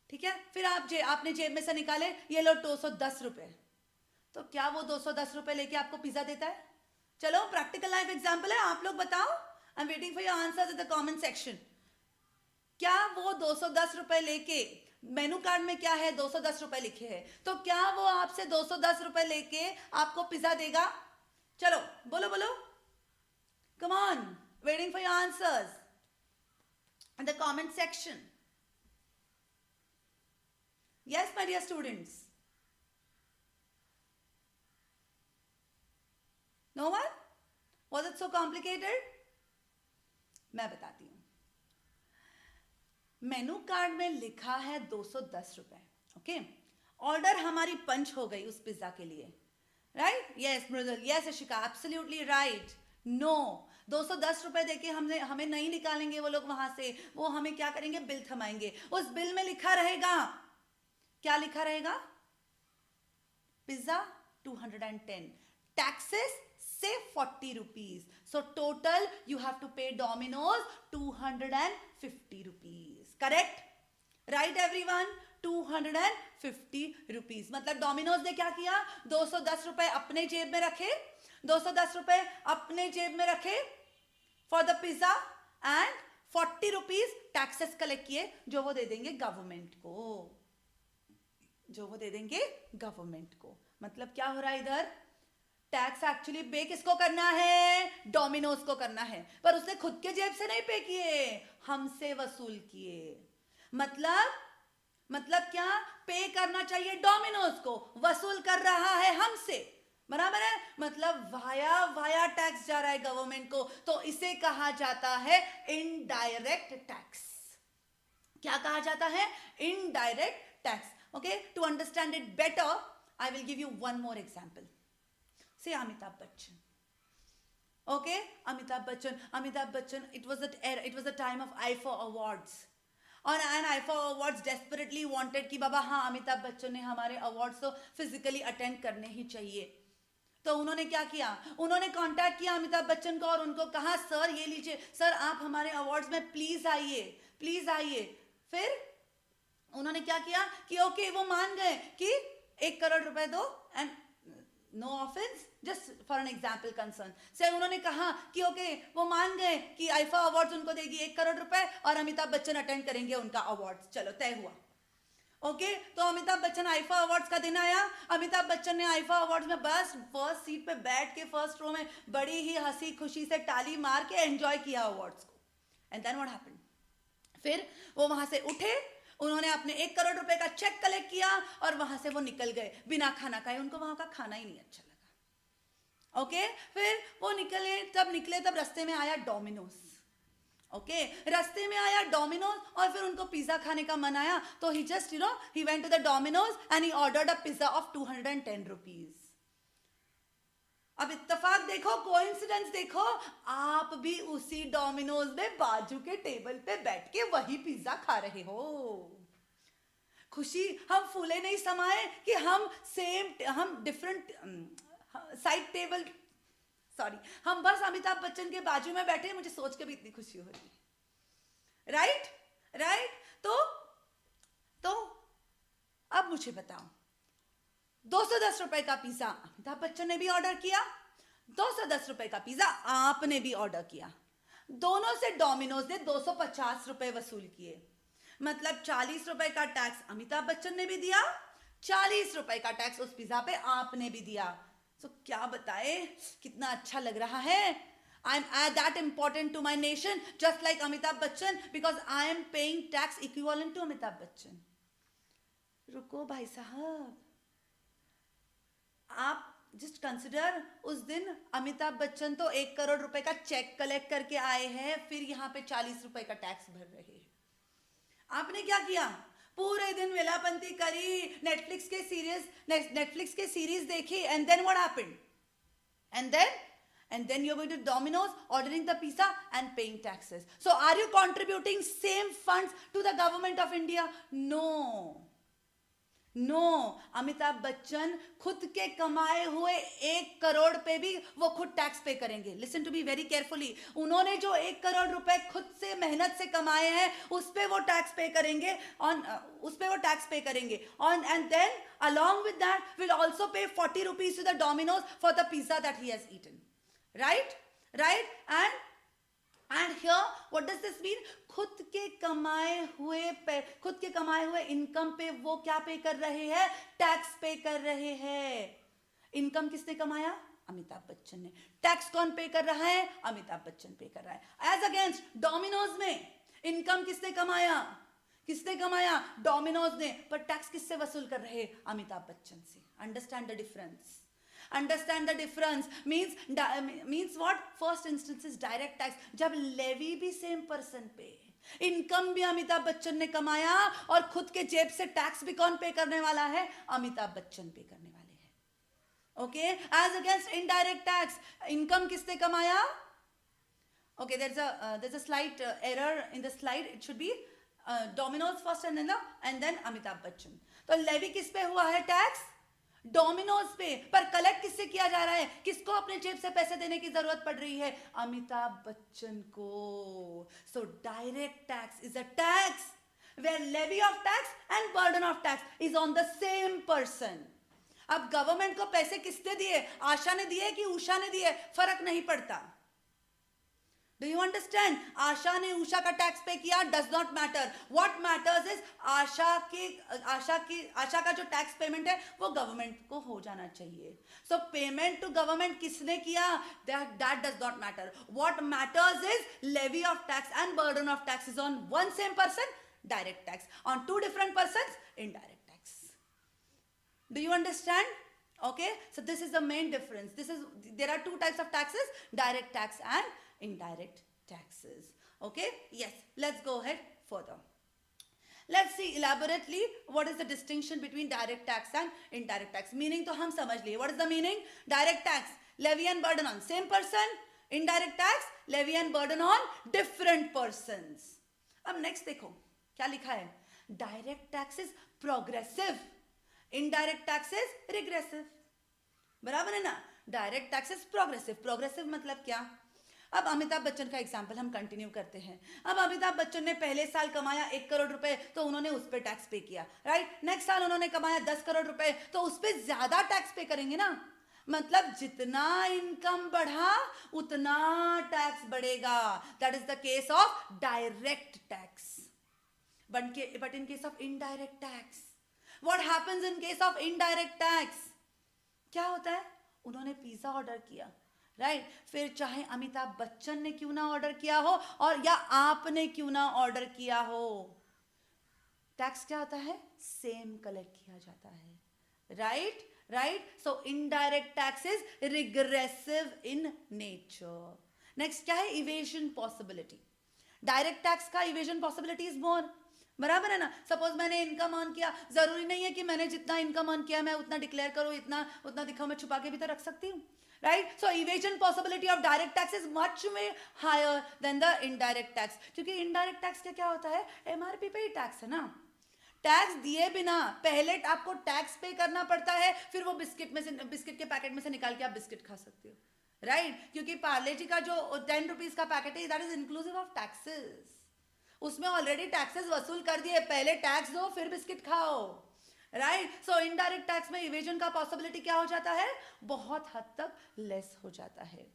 ठीक है, फिर आपने जेब में से निकाले ये लो 210 रुपए. तो क्या वो 210 रुपए लेके आपको पिज्जा देता है? चलो प्रैक्टिकल लाइफ एग्जाम्पल है, आप लोग बताओ. I am waiting for your answers in the comment section. क्या वो 210 रुपए लेके, मेनू कार्ड में क्या है 210 रुपए लिखे हैं, तो क्या वो आपसे 210 रुपए लेके आपको पिज्जा देगा? चलो बोलो बोलो, come on, waiting for your answers in the comment section. Yes my dear students, no one? Was it so complicated? मैं बताती हूं. मेनू कार्ड में लिखा है 210 रुपए. ओके, ऑर्डर हमारी पंच हो गई उस पिज्जा के लिए, right? Yes Mridul, yes Ashika, absolutely right. No, 210 रुपए देके हमें नहीं निकालेंगे वो लोग वहां से. वो हमें क्या करेंगे, बिल थमाएंगे. उस बिल में लिखा रहेगा, क्या लिखा रहेगा? Pizza 210, taxes say 40 rupees. So total you have to pay Domino's 250 rupees. Correct? Right everyone? 250 rupees. मतलब डोमिनोज ने क्या किया, 210 रुपए अपने जेब में रखे, 210 रुपए अपने जेब में रखे for the pizza and 40 rupees taxes collect किए जो वो दे देंगे गवर्नमेंट को, जो वो दे देंगे गवर्नमेंट को. मतलब क्या हो रहा है इधर? टैक्स एक्चुअली पे किसको करना है? डोमिनोज को करना है, पर उसने खुद के जेब से नहीं पे किए, हमसे वसूल किए. मतलब क्या? पे करना चाहिए डोमिनोज को, वसूल कर रहा है हमसे. बराबर है? मतलब वाया टैक्स जा रहा है गवर्नमेंट को, तो इसे कहा जाता है इनडायरेक्ट टैक्स. क्या कहा जाता है? Indirect tax. Okay, to understand it better I will give you one more example. Say Amitabh Bachchan. Okay, Amitabh Bachchan. It was the time of IFA Awards. And IFA Awards desperately wanted कि बाबा हाँ अमिताभ बच्चन ने हमारे awards तो physically attend करने ही चाहिए. तो उन्होंने क्या किया? उन्होंने कांटेक्ट किया अमिताभ बच्चन को और उनको कहा सर ये लीजिए, सर आप हमारे अवार्ड्स में प्लीज आइए. फिर उन्होंने क्या किया कि ओके वो मान गए कि 1 करोड़ रुपए दो, and no offense, just for an example concern से उन्होंने कहा कि ओके वो मान गए कि आईफा अवार्ड्स उनको देगी 1 करोड़ रुपए और अमिताभ बच्चन अटेंड करेंगे उनका अवार्ड्स. चलो तय हुआ. ओके, तो अमिताभ बच्चन आईफा अवार्ड्स का दिन आया. अमिताभ बच्चन ने आईफा अवार्ड्स में बस फर्स्ट सीट पे बैठ के फर्स्ट रो में बड़ी ही हंसी खुशी से ताली मार के एंजॉय किया अवार्ड्स को. And then what happened? फिर वो वहां से उठे, उन्होंने अपने 1 करोड़ रुपए का चेक कलेक्ट किया और वहां से वो निकल गए बिना खाना खाए. उनको वहां का खाना ही नहीं अच्छा लगा. ओके, फिर वो निकले तब रास्ते में आया डोमिनोज. ओके, रास्ते में आया डोमिनोज और फिर उनको पिज्जा खाने का मन आया, तो he just he went to the Domino's and he ordered a pizza of 210 rupees. अब इत्तेफाक देखो, कोइंसिडेंस देखो, आप भी उसी डोमिनोज में बाजू के टेबल पे बैठ के वही पिज्जा खा रहे हो. खुशी हम फूले नहीं समाये कि हम डिफरेंट साइड टेबल, सॉरी, हम बस अमिताभ बच्चन के बाजू में बैठे. मुझे सोच के भी इतनी खुशी हो रही है, राइट राइट। तो अब मुझे बताओ, 210 रुपए का पिज्जा अमिताभ बच्चन ने भी ऑर्डर किया, 210 रुपए का पिज्जा आपने भी ऑर्डर किया, दोनों से डोमिनोज ने 250 रुपए वसूल किए, मतलब 40 रुपए का टैक्स अमिताभ बच्चन ने भी दिया, 40 रुपए का टैक्स उस पिज्जा पे आपने भी दिया। तो क्या बताए कितना अच्छा लग रहा है। I am that important to my nation just like Amitabh Bachchan because I am paying tax equivalent to Amitabh Bachchan. रुको भाई साहब, आप जस्ट कंसिडर, उस दिन अमिताभ बच्चन तो 1 करोड़ रुपए का चेक कलेक्ट करके आए हैं, फिर यहाँ पे 40 रुपए का टैक्स भर रहे हैं। आपने क्या किया, पूरे दिन वेलापंती करी, नेटफ्लिक्स के सीरीज देखी, and then what happened, and then you're going to Domino's, ordering the pizza and paying taxes. So are you contributing same funds to the government of India? No, Amitabh Bachchan खुद के कमाए हुए 1 करोड़ पे भी वो खुद टैक्स पे करेंगे। Listen to be very carefully, उन्होंने जो 1 करोड़ रुपए खुद से मेहनत से कमाए हैं उस पे वो टैक्स पे करेंगे, on and then along with that will also pay 40 rupees to the Domino's for the pizza that he has eaten. Right? And here what does this mean? खुद के कमाए हुए इनकम पे वो क्या पे कर रहे हैं, टैक्स पे कर रहे हैं। इनकम किसने कमाया, अमिताभ बच्चन ने। टैक्स कौन पे कर रहा है, अमिताभ बच्चन पे कर रहा है। एज अगेंस्ट डोमिनोज में इनकम किसने कमाया, डोमिनोज ने, पर टैक्स किससे वसूल कर रहे हैं, अमिताभ बच्चन से। Understand the difference means what? First instance is direct tax, जब लेवी भी सेम पर्सन पे, इनकम भी अमिताभ बच्चन ने कमाया और खुद के जेब से टैक्स भी कौन पे करने वाला है, अमिताभ बच्चन पे करने वाले हैं। Okay, as against indirect tax, income किसने कमाया, okay, there's a slight error in the slide, it should be Domino's first and then Amitabh Bachchan। तो लेवी किस पे हुआ है, टैक्स डोमिनोज पे, पर कलेक्ट किससे किया जा रहा है, किसको अपने जेब से पैसे देने की जरूरत पड़ रही है, अमिताभ बच्चन को। So direct tax is a tax where levy of tax and burden of tax is on the same person। अब गवर्नमेंट को पैसे किसने दिए, आशा ने दिए कि उषा ने दिए, फर्क नहीं पड़ता। Do you understand? आशा ने उषा का टैक्स पे किया, does not matter. What matters is आशा का जो टैक्स पेमेंट है वो गवर्नमेंट को हो जाना चाहिए। So पेमेंट टू गवर्नमेंट किसने किया, that does not matter. What matters is levy of tax and burden of tax is on one same person, direct tax. On two different persons, indirect tax. Do you understand? Okay, so this is the main difference. There are two types of taxes, direct tax and indirect taxes. Okay, yes, let's go ahead further. Let's see elaborately what is the distinction between direct tax and indirect tax. Meaning तो हम समझ लिए, what is the meaning? Direct tax, levy and burden on same person, indirect tax, levy and burden on different persons. अब next देखो क्या लिखा है, direct tax is progressive, indirect tax is regressive। बराबर है ना, डायरेक्ट टैक्स इज प्रोग्रेसिव मतलब क्या। अब अमिताभ बच्चन का एग्जांपल हम कंटिन्यू करते हैं। अब अमिताभ बच्चन ने पहले साल कमाया 1 करोड़ रुपए, तो उन्होंने उस पर टैक्स पे किया, राइट। नेक्स्ट साल उन्होंने कमाया 10 करोड़ रुपए, तो उस पर ज्यादा टैक्स पे करेंगे ना। मतलब जितना इनकम बढ़ा उतना टैक्स बढ़ेगा। That is the case of direct tax. But in case of indirect tax, what happens in case of indirect tax, क्या होता है, उन्होंने पिज्जा ऑर्डर किया, राइट फिर चाहे अमिताभ बच्चन ने क्यों ना ऑर्डर किया हो और या आपने क्यों ना ऑर्डर किया हो, टैक्स क्या होता है, सेम कलेक्ट किया जाता है, right. So indirect tax is regressive in nature. Next क्या है, इवेजन पॉसिबिलिटी। डायरेक्ट टैक्स का इवेजन पॉसिबिलिटी इज मोर, बराबर है ना। सपोज मैंने इनकम अर्न किया, जरूरी नहीं है कि मैंने जितना इनकम अर्न किया मैं उतना डिक्लेयर करूं, उतना दिखाऊं, मैं छुपा के भी तो रख सकती हूँ, right. So evasion possibility of direct tax is much में higher than the indirect tax. क्योंकि इनडायरेक्ट टैक्स क्या होता है, एमआरपी पे ही टैक्स है ना। टैक्स दिए बिना पहले आपको टैक्स पे करना पड़ता है, फिर वो बिस्किट के पैकेट में से निकाल के आप बिस्किट खा सकते हो, राइट। क्योंकि पार्ले जी का जो 10 रुपीज का पैकेट है that is inclusive of taxes. उसमें ऑलरेडी टैक्सेस वसूल कर दिए, पहले टैक्स दो फिर बिस्किट खाओ, राइट? सो इनडायरेक्ट टैक्स में इवेजन का पॉसिबिलिटी क्या हो जाता है? बहुत हद तक लेस हो जाता है.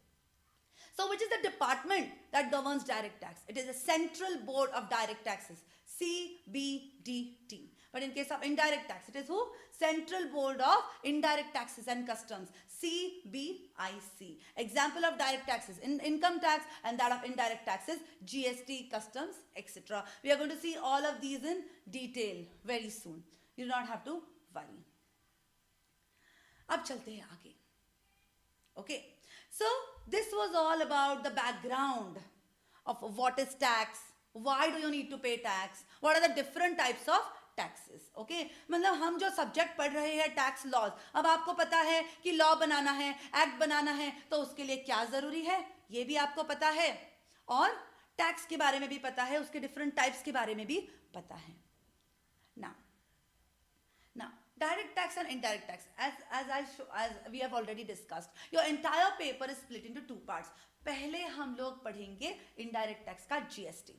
So which is the department that governs direct tax? It is the Central Board of Direct Taxes, CBDT. But in case of indirect tax, it is who? Central Board of Indirect Taxes and Customs, CBIC. Example of direct taxes, income tax, and that of indirect taxes, GST, customs, etc. We are going to see all of these in detail very soon. You do not have to worry. अब चलते हैं आगे. Okay. So this was all about the background of what is tax, why do you need to pay tax, what are the different types of taxes. Okay, मतलब हम जो subject पढ़ रहे हैं टैक्स लॉज, अब आपको पता है कि लॉ बनाना है, एक्ट बनाना है, तो उसके लिए क्या जरूरी है ये भी आपको पता है, और टैक्स के बारे में भी पता है, उसके डिफरेंट टाइप्स के बारे में भी पता है. Now direct tax and indirect tax, as we have already discussed, your entire paper is split into two parts. पहले हम लोग पढ़ेंगे indirect tax का GST.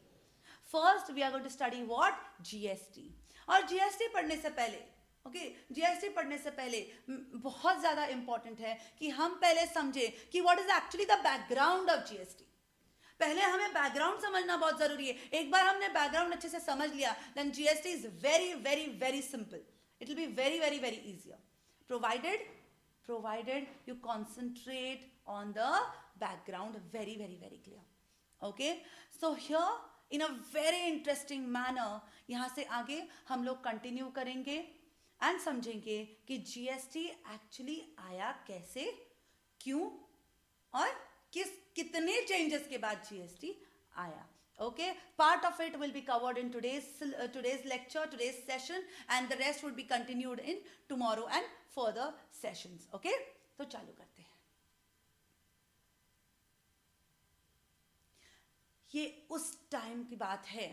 First we are going to study what? GST. और GST पढ़ने से पहले, GST पढ़ने से पहले बहुत ज़्यादा important है कि हम पहले समझे कि what is actually the background of GST. पहले हमें बैकग्राउंड समझना बहुत जरूरी है. एक बार हमने बैकग्राउंड अच्छे से समझ लिया, then GST is very very very simple. It will be very very very easier, provided you concentrate on the background very very very clear. Okay, so here in a very interesting manner यहाँ से आगे हम लोग continue करेंगे and समझेंगे कि GST actually आया कैसे, क्यों, और कितने चेंजेस के बाद जीएसटी आया. Okay, part of it will be covered in today's lecture, today's session, and the rest would be continued in tomorrow and further sessions. Okay, तो चालू करते हैं. ये उस टाइम की बात है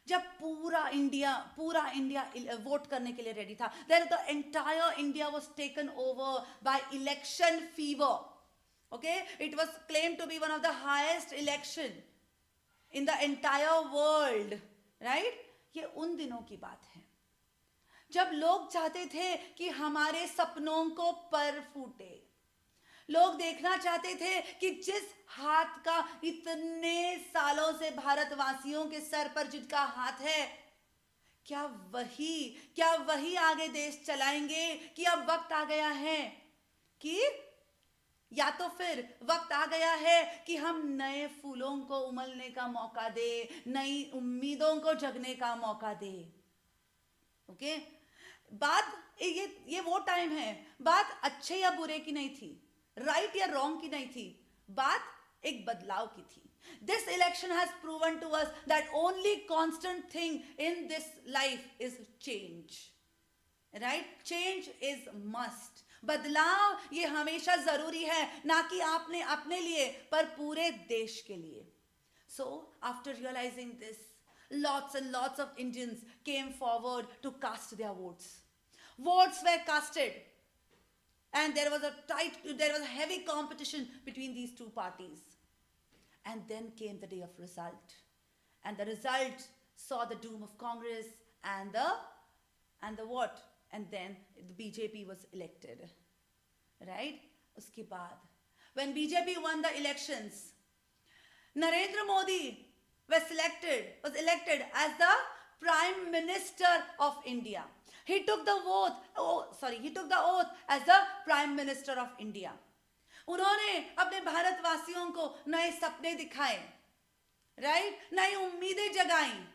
जब पूरा इंडिया वोट करने के लिए रेडी था. The entire India was taken over by election fever. Okay, it was claimed to be one of the highest election in the entire world, right? ये उन दिनों की बात है जब लोग चाहते थे कि हमारे सपनों को पर फूटे. लोग देखना चाहते थे कि जिस हाथ का इतने सालों से भारतवासियों के सर पर जिनका हाथ है, क्या वही आगे देश चलाएंगे, कि अब वक्त आ गया है कि या तो फिर वक्त आ गया है कि हम नए फूलों को उमलने का मौका दे, नई उम्मीदों को जगने का मौका दे. ओके, बात ये वो टाइम है, बात अच्छे या बुरे की नहीं थी, राइट या रॉन्ग की नहीं थी, बात एक बदलाव की थी. This election has proven to us that only constant thing in this life is change, right? Change is must. बदलाव ये हमेशा जरूरी है, ना कि आपने अपने लिए पर पूरे देश के लिए. So after realizing this, lots and lots of Indians came forward to cast their votes. Votes were casted, and there was a heavy competition between these two parties. And then came the day of result, and the result saw the doom of Congress and the what? And then the BJP was elected, right? Uske baad, when BJP won the elections, Narendra Modi was elected as the Prime Minister of India. He took the oath as the Prime Minister of India. उन्होंने अपने भारतवासियों को नए सपने दिखाए, right, नई उम्मीदें जगाई.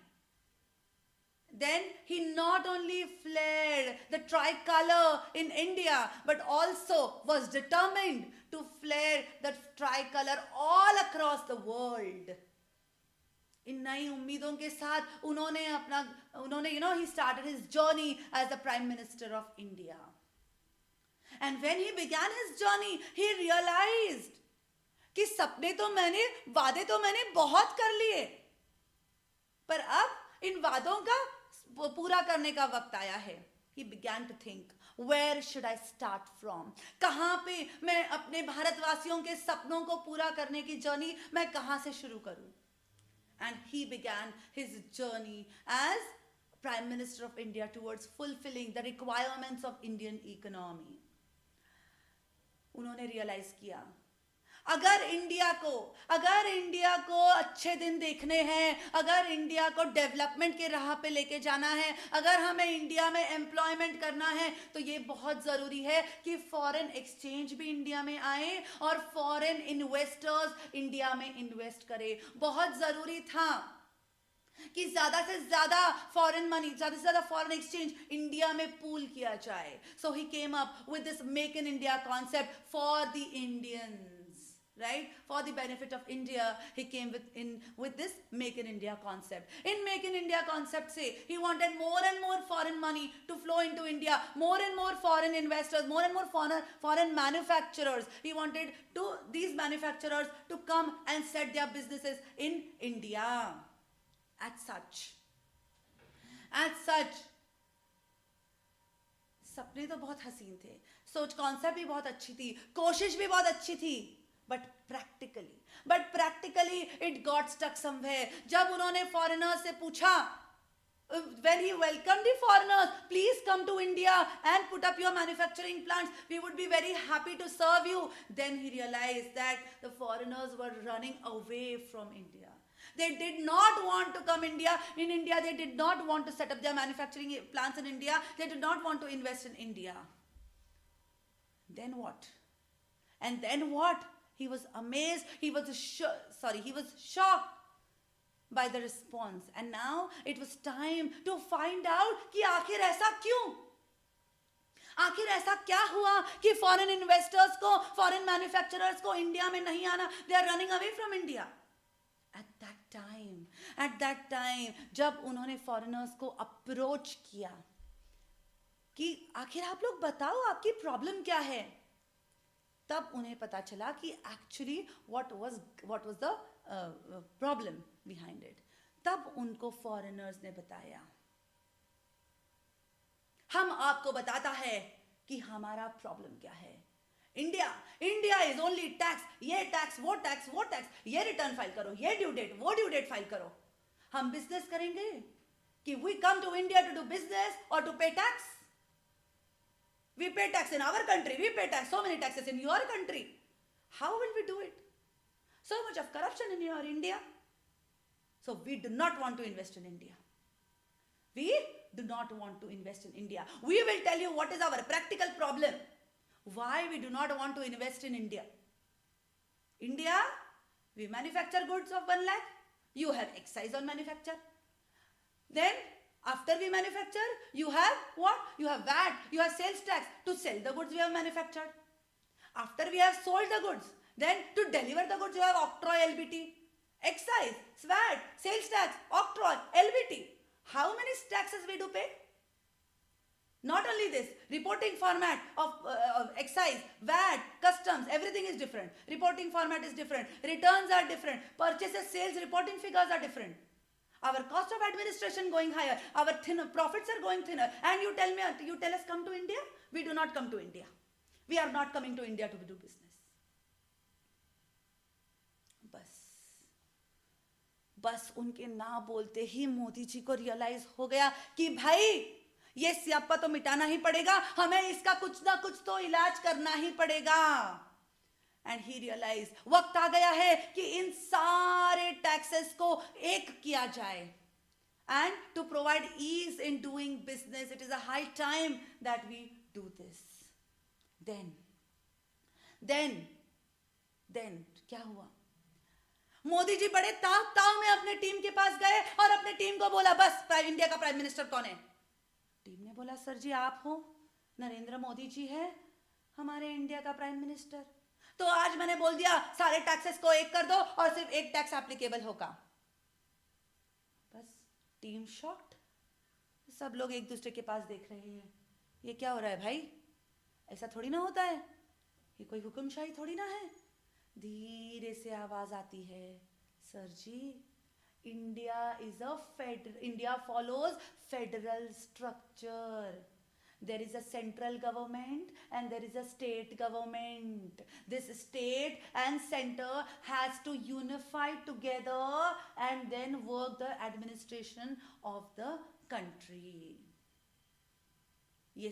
Then he not only flared the tricolor in India, but also was determined to flare the tricolor all across the world. इन नई उम्मीदों के साथ उन्होंने he started his journey as the Prime Minister of India. And when he began his journey, he realized कि वादे तो मैंने बहुत कर लिए, पर अब इन वादों का पूरा करने का वक्त आया है. He began to think, where should I start from? कहाँ पे मैं अपने भारतवासियों के सपनों को पूरा करने की जर्नी मैं कहाँ से शुरू करूं? and he began his journey as Prime Minister of India towards fulfilling the requirements of Indian economy. उन्होंने रियलाइज किया अगर इंडिया को अच्छे दिन देखने हैं, अगर इंडिया को डेवलपमेंट के राह पे लेके जाना है, अगर हमें इंडिया में एम्प्लॉयमेंट करना है, तो ये बहुत ज़रूरी है कि फॉरेन एक्सचेंज भी इंडिया में आए और फॉरेन इन्वेस्टर्स इंडिया में इन्वेस्ट करें. बहुत ज़रूरी था कि ज़्यादा से ज़्यादा फॉरेन मनी, ज़्यादा से ज़्यादा फॉरेन एक्सचेंज इंडिया में पूल किया जाए. So he came up with this make in India concept for the Indians. Right? For the benefit of India, he came with this Make in India concept. In Make in India concept, say, he wanted more and more foreign money to flow into India, more and more foreign investors, more and more foreign manufacturers. He wanted these manufacturers to come and set their businesses in India. As such, सपने तो बहुत हसीन थे, सोच concept भी बहुत अच्छी थी, कोशिश भी बहुत अच्छी थी, but practically it got stuck somewhere. जब उन्होंने foreigners से पूछा, when he welcomed the foreigners, please come to India and put up your manufacturing plants, we would be very happy to serve you, then he realized that the foreigners were running away from India. They did not want to come in India, they did not want to set up their manufacturing plants in India, they did not want to invest in India. Then what? He was amazed, he was shocked by the response. And now it was time to find out कि आखिर ऐसा क्यों? आखिर ऐसा क्या हुआ कि foreign investors को, foreign manufacturers को इंडिया में नहीं आना? They are running away from India. At that time, जब उन्होंने foreigners को approach किया कि आखिर आप लोग बताओ आपकी प्रॉब्लम क्या है, तब उन्हें पता चला कि actually what was the problem behind it. तब उनको foreigners ने बताया, हम आपको बताता है कि हमारा प्रॉब्लम क्या है. इंडिया इज ओनली टैक्स, ये टैक्स, वो टैक्स, ये रिटर्न फाइल करो, ये ड्यू डेट, वो ड्यू डेट फाइल करो. हम बिजनेस करेंगे कि we come to India to do business और to pay tax. We pay tax in our country, we pay tax so many taxes in your country. How will we do it? So much of corruption in your India. So we do not want to invest in India. We do not want to invest in India. We will tell you what is our practical problem. Why we do not want to invest in India. India, we manufacture goods of 1 lakh. You have excise on manufacture. Then after we manufacture, you have what? You have VAT, you have sales tax to sell the goods we have manufactured. After we have sold the goods, then to deliver the goods, you have octroi, LBT, excise, VAT, sales tax, octroi, LBT. How many taxes we do pay? Not only this, reporting format of excise, VAT, customs, everything is different. Reporting format is different. Returns are different. Purchases, sales, reporting figures are different. Our cost of administration going higher. Our profits are going thinner. And you tell us come to India? We do not come to India. We are not coming to India to do business. बस उनके ना बोलते ही मोदी जी को realise हो गया कि भाई ये स्यापा तो मिटाना ही पड़ेगा, हमें इसका कुछ ना कुछ तो इलाज करना ही पड़ेगा. एंड ही रियलाइज वक्त आ गया है कि इन सारे टैक्सेस को एक किया जाए. And to provide ease in doing business, it is a high time that we do this. Then क्या हुआ? मोदी जी बड़े ताव में अपने टीम के पास गए और अपने टीम को बोला, बस इंडिया का प्राइम मिनिस्टर कौन है? टीम ने बोला, सर जी आप हो, नरेंद्र मोदी जी है हमारे इंडिया का प्राइम मिनिस्टर. तो आज मैंने बोल दिया सारे टैक्सेस को एक कर दो और सिर्फ एक टैक्स एप्लीकेबल होगा. बस टीम शॉक्ड. सब लोग एक दूसरे के पास देख रहे हैं, ये क्या हो रहा है भाई? ऐसा थोड़ी ना होता है, ये कोई हुक्मशाही थोड़ी ना है. धीरे से आवाज आती है, sir ji India follows federal structure. There is a central government and there is a state government. This state and center has to unify together and then work the administration of the country. ये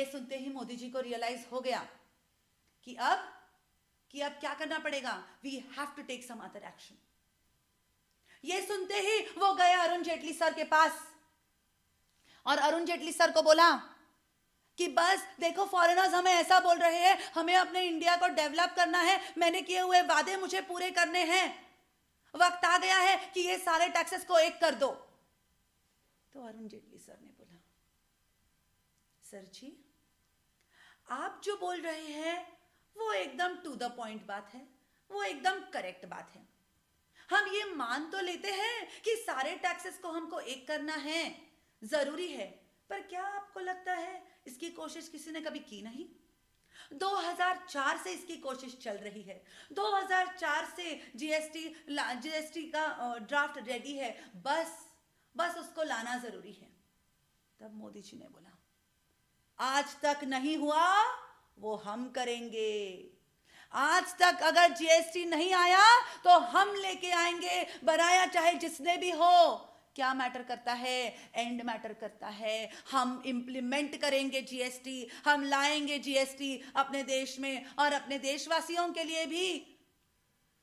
सुनते ही मोदी जी को realise हो गया कि अब क्या करना पड़ेगा. We have to take some other action. ये सुनते ही वो गए अरुण जेटली सर के पास और अरुण जेटली सर को बोला कि बस देखो फॉरेनर्स हमें ऐसा बोल रहे हैं, हमें अपने इंडिया को डेवलप करना है, मैंने किए हुए वादे मुझे पूरे करने हैं, वक्त आ गया है कि ये सारे टैक्सेस को एक कर दो. तो अरुण जेटली सर ने बोला, सर जी आप जो बोल रहे हैं वो एकदम टू द पॉइंट बात है, वो एकदम करेक्ट बात है. हम ये मान तो लेते हैं कि सारे टैक्सेस को हमको एक करना है, जरूरी है, पर क्या आपको लगता है इसकी कोशिश किसी ने कभी की नहीं? 2004 से इसकी कोशिश चल रही है. 2004 से जीएसटी का ड्राफ्ट रेडी है, बस उसको लाना जरूरी है. तब मोदी जी ने बोला, आज तक नहीं हुआ वो हम करेंगे. आज तक अगर जीएसटी नहीं आया तो हम लेके आएंगे, बनाया चाहे जिसने भी हो. क्या मैटर करता है? एंड मैटर करता है. हम इंप्लीमेंट करेंगे जीएसटी, हम लाएंगे जीएसटी अपने देश में और अपने देशवासियों के लिए भी.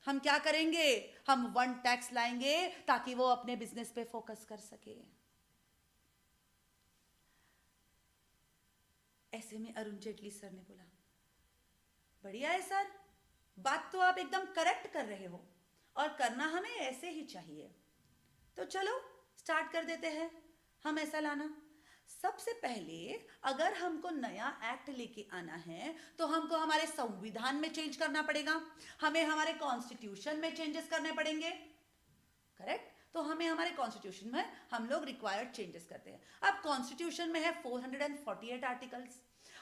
हम क्या करेंगे? हम वन टैक्स लाएंगे ताकि वो अपने बिजनेस पे फोकस कर सके. ऐसे में अरुण जेटली सर ने बोला, बढ़िया है सर, बात तो आप एकदम करेक्ट कर रहे हो और करना हमें ऐसे ही चाहिए. तो चलो स्टार्ट कर देते हैं हम ऐसा लाना. सबसे पहले अगर हमको नया एक्ट लेके आना है तो हमको हमारे संविधान में चेंज करना पड़ेगा, हमें हमारे कॉन्स्टिट्यूशन में चेंजेस करने पड़ेंगे. करेक्ट? तो हमें हमारे कॉन्स्टिट्यूशन में हम लोग रिक्वायर्ड चेंजेस करते हैं. अब कॉन्स्टिट्यूशन में है 448 आर्टिकल्स.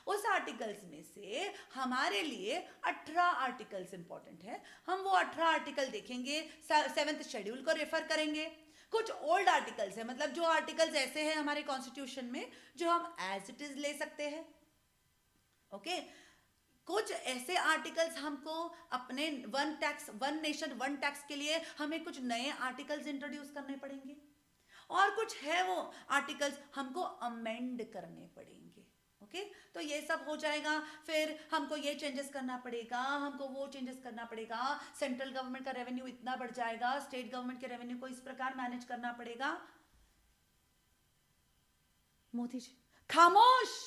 उस आर्टिकल्स में से हमारे लिए 18 आर्टिकल्स इंपॉर्टेंट है. हम वो 18 आर्टिकल देखेंगे, 7th शेड्यूल को रेफर करेंगे. कुछ ओल्ड आर्टिकल्स है, मतलब जो आर्टिकल्स ऐसे हैं हमारे कॉन्स्टिट्यूशन में जो हम एज इट इज ले सकते हैं. ओके, कुछ ऐसे आर्टिकल्स हमको अपने वन नेशन वन टैक्स के लिए हमें कुछ नए आर्टिकल्स इंट्रोड्यूस करने पड़ेंगे और कुछ है वो आर्टिकल्स हमको अमेंड करने पड़ेंगे. ओके, तो ये सब हो जाएगा. फिर हमको ये चेंजेस करना पड़ेगा, हमको वो चेंजेस करना पड़ेगा. सेंट्रल गवर्नमेंट का रेवेन्यू इतना बढ़ जाएगा, स्टेट गवर्नमेंट के रेवेन्यू को इस प्रकार मैनेज करना पड़ेगा. मोदी जी खामोश.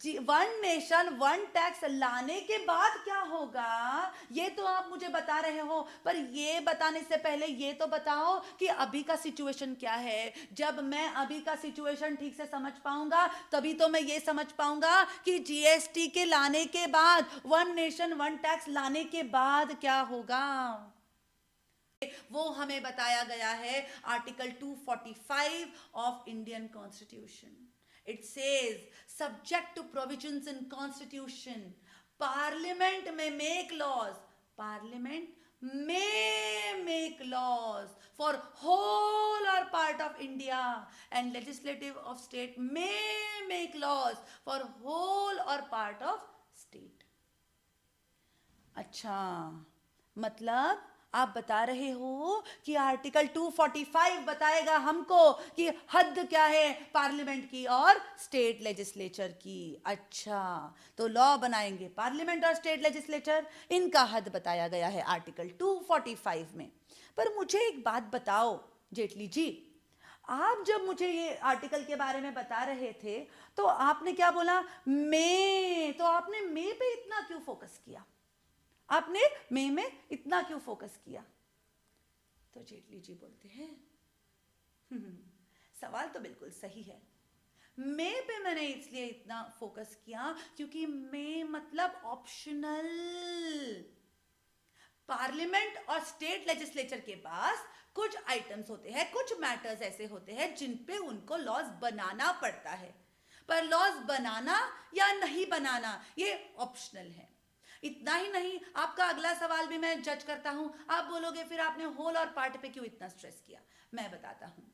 जी, वन नेशन वन टैक्स लाने के बाद क्या होगा ये तो आप मुझे बता रहे हो, पर ये बताने से पहले ये तो बताओ कि अभी का सिचुएशन क्या है. जब मैं अभी का सिचुएशन ठीक से समझ पाऊंगा तभी तो मैं ये समझ पाऊंगा कि जीएसटी के लाने के बाद, वन नेशन वन टैक्स लाने के बाद क्या होगा. वो हमें बताया गया है article 245 of Indian constitution. It says, subject to provisions in Constitution, Parliament may make laws. Parliament may make laws for whole or part of India, and legislative of state may make laws for whole or part of state. अच्छा, मतलब आप बता रहे हो कि article 245 बताएगा हमको कि हद क्या है पार्लियामेंट की और स्टेट लेजिस्लेचर की. अच्छा, तो लॉ बनाएंगे पार्लियामेंट और स्टेट लेजिस्लेचर, इनका हद बताया गया है आर्टिकल 245 में. पर मुझे एक बात बताओ जेटली जी, आप जब मुझे ये आर्टिकल के बारे में बता रहे थे तो आपने क्या बोला? मे. तो आपने मे पे इतना क्यों फोकस किया? आपने मे में इतना क्यों फोकस किया? तो जेटली जी बोलते हैं सवाल तो बिल्कुल सही है. मे पे मैंने इसलिए इतना फोकस किया क्योंकि मे मतलब ऑप्शनल. पार्लियामेंट और स्टेट लेजिस्लेचर के पास कुछ आइटम्स होते हैं, कुछ मैटर्स ऐसे होते हैं जिन पे उनको लॉज बनाना पड़ता है, पर लॉज बनाना या नहीं बनाना ये ऑप्शनल है. इतना ही नहीं, आपका अगला सवाल भी मैं जज करता हूं. आप बोलोगे फिर आपने होल और पार्ट पे क्यों इतना स्ट्रेस किया? मैं बताता हूं.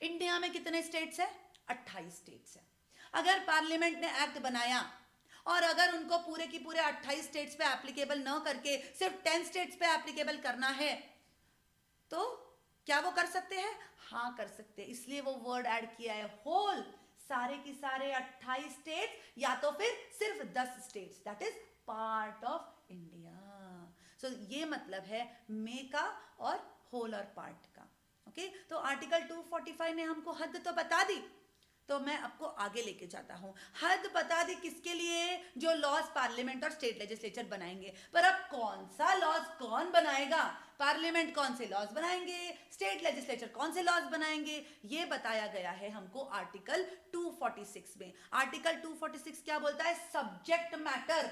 इंडिया में कितने स्टेट्स है? 28 स्टेट्स है। अगर पार्लियामेंट ने एक्ट बनाया और अगर उनको पूरे की पूरे 28 स्टेट्स पे एप्लीकेबल न करके सिर्फ 10 स्टेट्स पे एप्लीकेबल करना है, तो क्या वो कर सकते हैं? हाँ कर सकते हैं। इसलिए वो वर्ड ऐड किया है, होल, सारे की सारे 28 स्टेट्स या तो फिर सिर्फ 10 states, that is part of India. So ये मतलब है मे का और होल और पार्ट का। ओके, तो आर्टिकल 245 ने हमको हद तो बता दी, तो मैं आपको आगे लेके जाता हूं। हद बता दी किसके लिए? जो लॉज पार्लियामेंट और स्टेट लेजिस्लेचर बनाएंगे। पर अब कौन सा लॉज कौन बनाएगा? पार्लियामेंट कौन से लॉज बनाएंगे, स्टेट लेजिस्लेचर कौन से लॉज बनाएंगे, ये बताया गया है हमको आर्टिकल 246 में। आर्टिकल 246 क्या बोलता है? सब्जेक्ट मैटर,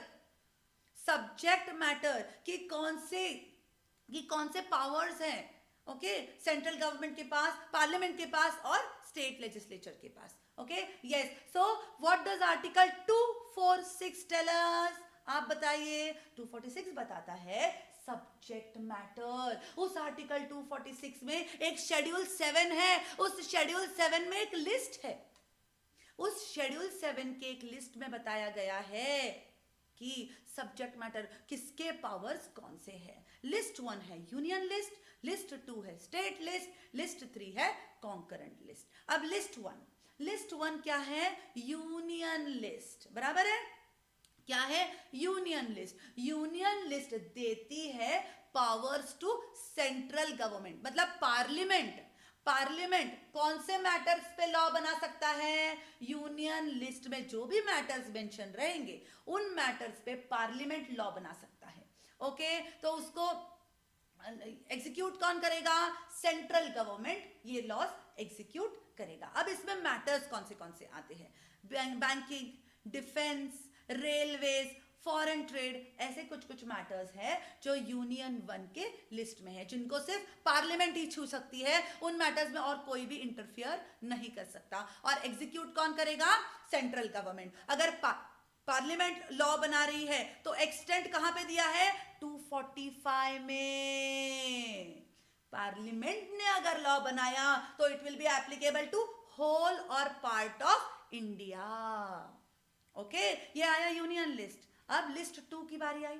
सब्जेक्ट मैटर कि कौन से पावर्स हैं, ओके, सेंट्रल गवर्नमेंट के पास, पार्लियामेंट के पास और स्टेट लेजिस्लेचर के पास। Okay, yes. So what does article 246 tell us? आप बताइए। 246 बताता है सब्जेक्ट मैटर। उस आर्टिकल 246 में एक शेड्यूल 7 है, उस शेड्यूल 7 में एक लिस्ट है। उस शेड्यूल 7 के एक लिस्ट में बताया गया है कि सब्जेक्ट मैटर किसके पावर्स कौन से हैं। लिस्ट 1 है यूनियन लिस्ट, लिस्ट 2 है स्टेट लिस्ट, लिस्ट 3 है कॉन्करेंट लिस्ट। अब लिस्ट 1 क्या है? यूनियन लिस्ट, बराबर है? क्या है? Union list. यूनियन लिस्ट देती है पावर्स टू सेंट्रल गवर्नमेंट, मतलब पार्लियामेंट कौन से मैटर्स पे लॉ बना सकता है? यूनियन लिस्ट में जो भी मैटर्स मेंशन रहेंगे उन मैटर्स पे पार्लियामेंट लॉ बना सकता है। ओके, तो उसको एग्जीक्यूट कौन करेगा? सेंट्रल गवर्नमेंट ये लॉज एग्जीक्यूट करेगा। अब इसमें मैटर्स कौन से आते हैं? Banking, defence, railways, foreign trade, ऐसे कुछ मैटर्स है जो यूनियन 1 के लिस्ट में है, जिनको सिर्फ पार्लियामेंट ही छू सकती है। उन मैटर्स में और कोई भी इंटरफियर नहीं कर सकता। और एग्जीक्यूट कौन करेगा? Central government. अगर पार्लियामेंट लॉ बना रही है तो एक्सटेंट कहां पे दिया है? 245 में। पार्लियामेंट ने अगर लॉ बनाया तो it will be applicable to whole और पार्ट ऑफ इंडिया। ओके, ये आया यूनियन लिस्ट। अब लिस्ट 2 की बारी आई,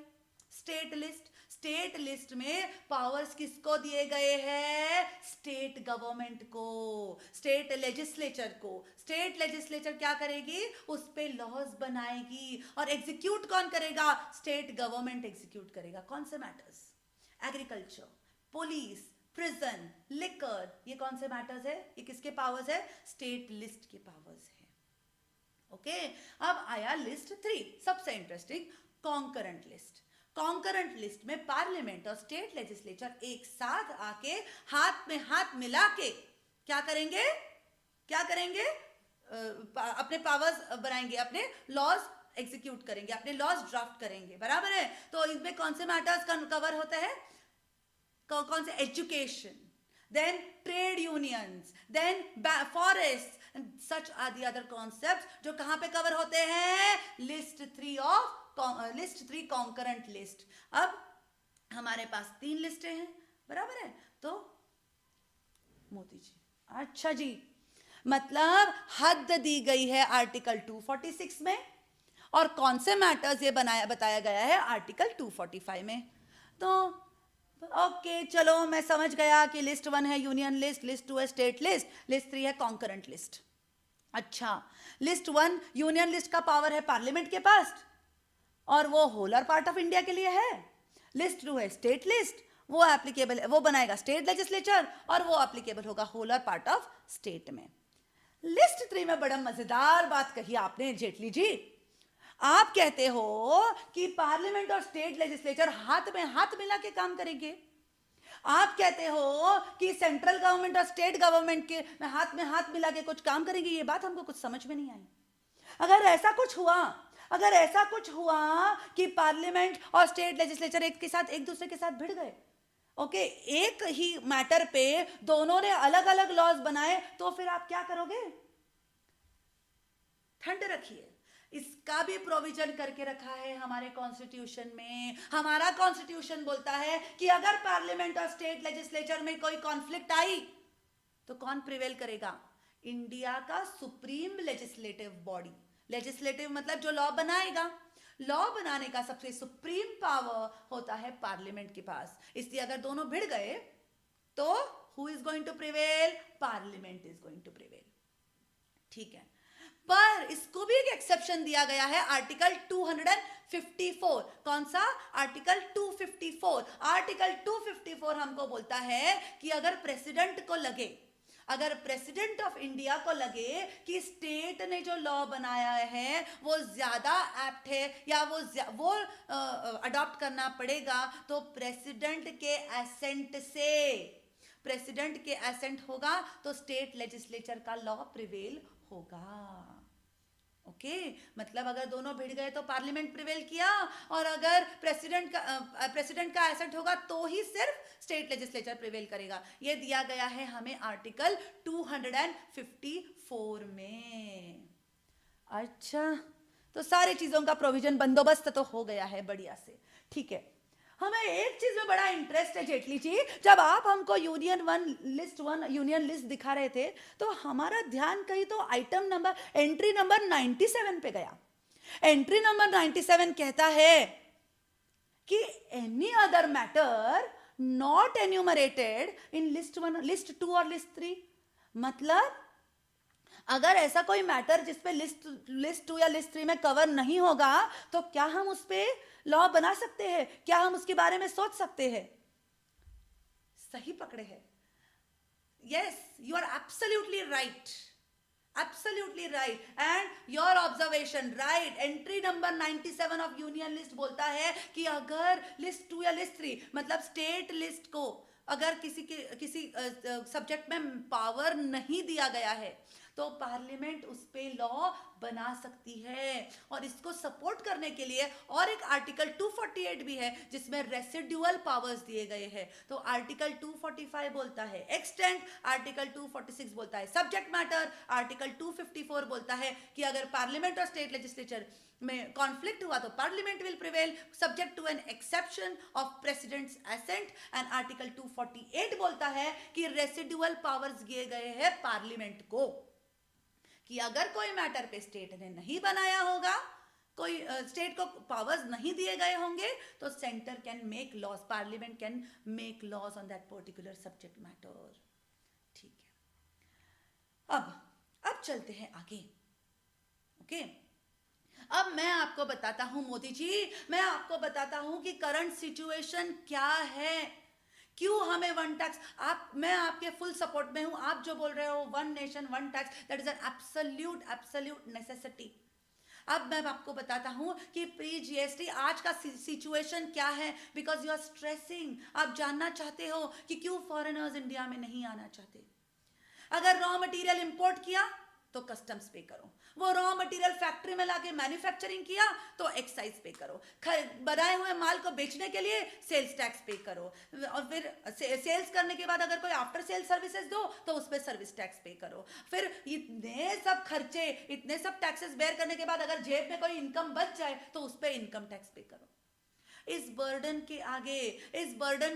स्टेट लिस्ट। स्टेट लिस्ट में पावर्स किसको दिए गए हैं? स्टेट गवर्नमेंट को, स्टेट लेजिस्लेचर को। स्टेट लेजिस्लेचर क्या करेगी? उस पे लॉज बनाएगी। और एग्जीक्यूट कौन करेगा? स्टेट गवर्नमेंट एग्जीक्यूट करेगा। कौन से matters? Agriculture, police, prison, liquor, ये कौन से मैटर्स है? ये किसके पावर्स है? स्टेट लिस्ट के पावर्स है। ओके, अब आया लिस्ट 3, सबसे interesting, concurrent list. Concurrent list में पार्लियामेंट और स्टेट लेजिस्लेचर एक साथ आके हाथ में हाथ मिला के क्या करेंगे? अपने पावर्स बनाएंगे, अपने लॉज एग्जीक्यूट करेंगे, अपने लॉज ड्राफ्ट करेंगे, बराबर है? तो इसमें कौन से मैटर्स का कवर होता है? कौन से? Education, then trade unions, then forests, and such are the other concepts जो कहां पे कवर होते हैं? List 3 concurrent list. अब हमारे पास 3 लिस्टें हैं, बराबर है? तो मोती जी, अच्छा जी, मतलब हद दी गई है आर्टिकल 246 में और कौन से मैटर्स ये बताया गया है आर्टिकल 245 में। तो ओके, चलो मैं समझ गया कि लिस्ट 1 है यूनियन लिस्ट, लिस्ट 2 है स्टेट लिस्ट, लिस्ट 3 है कॉन्करेंट लिस्ट। अच्छा, लिस्ट 1 यूनियन लिस्ट का पावर है पार्लियामेंट के पास और वो होल और पार्ट ऑफ इंडिया के लिए है। लिस्ट 2 है स्टेट लिस्ट, वो एप्लीकेबल है, वो बनाएगा स्टेट लेजिस्लेचर और वो एप्लीकेबल होगा होल और पार्ट ऑफ स्टेट में। लिस्ट 3 में बड़ा मजेदार बात कही आपने जेटली जी। आप कहते हो कि पार्लियामेंट और स्टेट लेजिस्लेचर हाथ में हाथ मिला के काम करेंगे। आप कहते हो कि सेंट्रल गवर्नमेंट और स्टेट गवर्नमेंट के हाथ में हाथ मिला के कुछ काम करेंगे। ये बात हमको कुछ समझ में नहीं आई। अगर ऐसा कुछ हुआ कि पार्लियामेंट और स्टेट लेजिस्लेचर एक दूसरे के साथ भिड़ गए, ओके, एक ही मैटर पे दोनों ने अलग अलग लॉज बनाए, तो फिर आप क्या करोगे? ठंड रखिए, इसका भी प्रोविजन करके रखा है हमारे कॉन्स्टिट्यूशन में। हमारा कॉन्स्टिट्यूशन बोलता है कि अगर पार्लियामेंट और स्टेट लेजिस्लेचर में कोई कॉन्फ्लिक्ट आई तो कौन प्रिवेल करेगा? इंडिया का सुप्रीम लेजिस्लेटिव बॉडी, लेजिस्लेटिव मतलब जो लॉ बनाएगा, लॉ बनाने का सबसे सुप्रीम पावर होता है पार्लियामेंट के पास। इसलिए अगर दोनों भिड़ गए तो who is going to prevail? Parliament is going to prevail. ठीक है, पर इसको भी एक एक्सेप्शन दिया गया है, आर्टिकल 254। कौन सा? आर्टिकल 254। आर्टिकल 254 हमको बोलता है कि अगर प्रेसिडेंट को लगे, अगर प्रेसिडेंट ऑफ इंडिया को लगे कि स्टेट ने जो लॉ बनाया है वो ज्यादा एप्ट है या वो अडॉप्ट करना पड़ेगा, तो प्रेसिडेंट के एसेंट से, प्रेसिडेंट के एसेंट होगा तो स्टेट लेजिस्लेचर का लॉ प्रिवेल होगा। ओके, मतलब अगर दोनों भिड़ गए तो पार्लियामेंट प्रिवेल किया, और अगर प्रेसिडेंट का एसेंट होगा तो ही सिर्फ स्टेट लेजिस्लेचर प्रिवेल करेगा। ये दिया गया है हमें आर्टिकल 254 में। अच्छा, तो सारी चीजों का प्रोविजन बंदोबस्त तो हो गया है बढ़िया से। ठीक है, हमें एक चीज में बड़ा इंटरेस्ट है जेटली जी, जब आप हमको यूनियन लिस्ट दिखा रहे थे तो हमारा ध्यान कहीं तो आइटम नंबर, एंट्री नंबर 97 पे गया। एंट्री नंबर 97 कहता है कि any other matter not enumerated in list 1, list 2 और लिस्ट 3। मतलब अगर ऐसा कोई मैटर जिसपे लिस्ट 2 या लिस्ट 3 में कवर नहीं होगा तो क्या हम उस पे लॉ बना सकते हैं? क्या हम उसके बारे में सोच सकते हैं? सही पकड़े हैं। Yes, you are absolutely right, absolutely right, and your observation right. Entry number 97 of union list बोलता है कि अगर लिस्ट 2 या लिस्ट 3 मतलब स्टेट लिस्ट को अगर किसी सब्जेक्ट में पावर नहीं दिया गया है तो पार्लियामेंट उस पे लॉ बना सकती है। और इसको सपोर्ट करने के लिए और एक आर्टिकल 248 भी है जिसमें रेसिडुअल पावर्स दिए गए हैं। तो आर्टिकल 245 बोलता है एक्सटेंड, आर्टिकल 246 बोलता है सब्जेक्ट मैटर, आर्टिकल 254 बोलता है कि अगर पार्लियामेंट और स्टेट लेजिस्लेचर में कॉन्फ्लिक्ट हुआ तो parliament will prevail subject to an exception of president's assent. And article 248 बोलता है कि रेसिडुअल पावर्स दिए गए हैं पार्लियामेंट को, कि अगर कोई मैटर पे स्टेट ने नहीं बनाया होगा, कोई स्टेट को पावर्स नहीं दिए गए होंगे, तो centre can make laws, parliament can make laws on that particular subject matter. ठीक है, अब चलते हैं आगे। ओके, अब मैं आपको बताता हूं मोदी जी, मैं आपको बताता हूं कि करंट सिचुएशन क्या है, क्यों हमें वन टैक्स। मैं आपके फुल सपोर्ट में हूं। आप जो बोल रहे हो one nation one tax, that is an absolute necessity. अब मैं आपको बताता हूं कि प्री जीएसटी आज का सिचुएशन क्या है, बिकॉज यू आर स्ट्रेसिंग। आप जानना चाहते हो कि क्यों फॉरेनर्स इंडिया में नहीं आना चाहते। अगर रॉ मटेरियल इंपोर्ट किया तो कस्टम्स पे करो, वो रॉ मटेरियल फैक्ट्री में लाके मैन्युफैक्चरिंग किया तो एक्साइज पे करो, बनाए हुए माल को बेचने के लिए सेल्स टैक्स पे करो, और फिर सेल्स करने के बाद अगर कोई आफ्टर सेल सर्विसेज दो तो उस पर सर्विस टैक्स पे करो। फिर इतने सब खर्चे, इतने सब टैक्सेस बेयर करने के बाद अगर जेब में कोई इनकम बच जाए तो उस पर इनकम टैक्स पे करो। इस बर्डन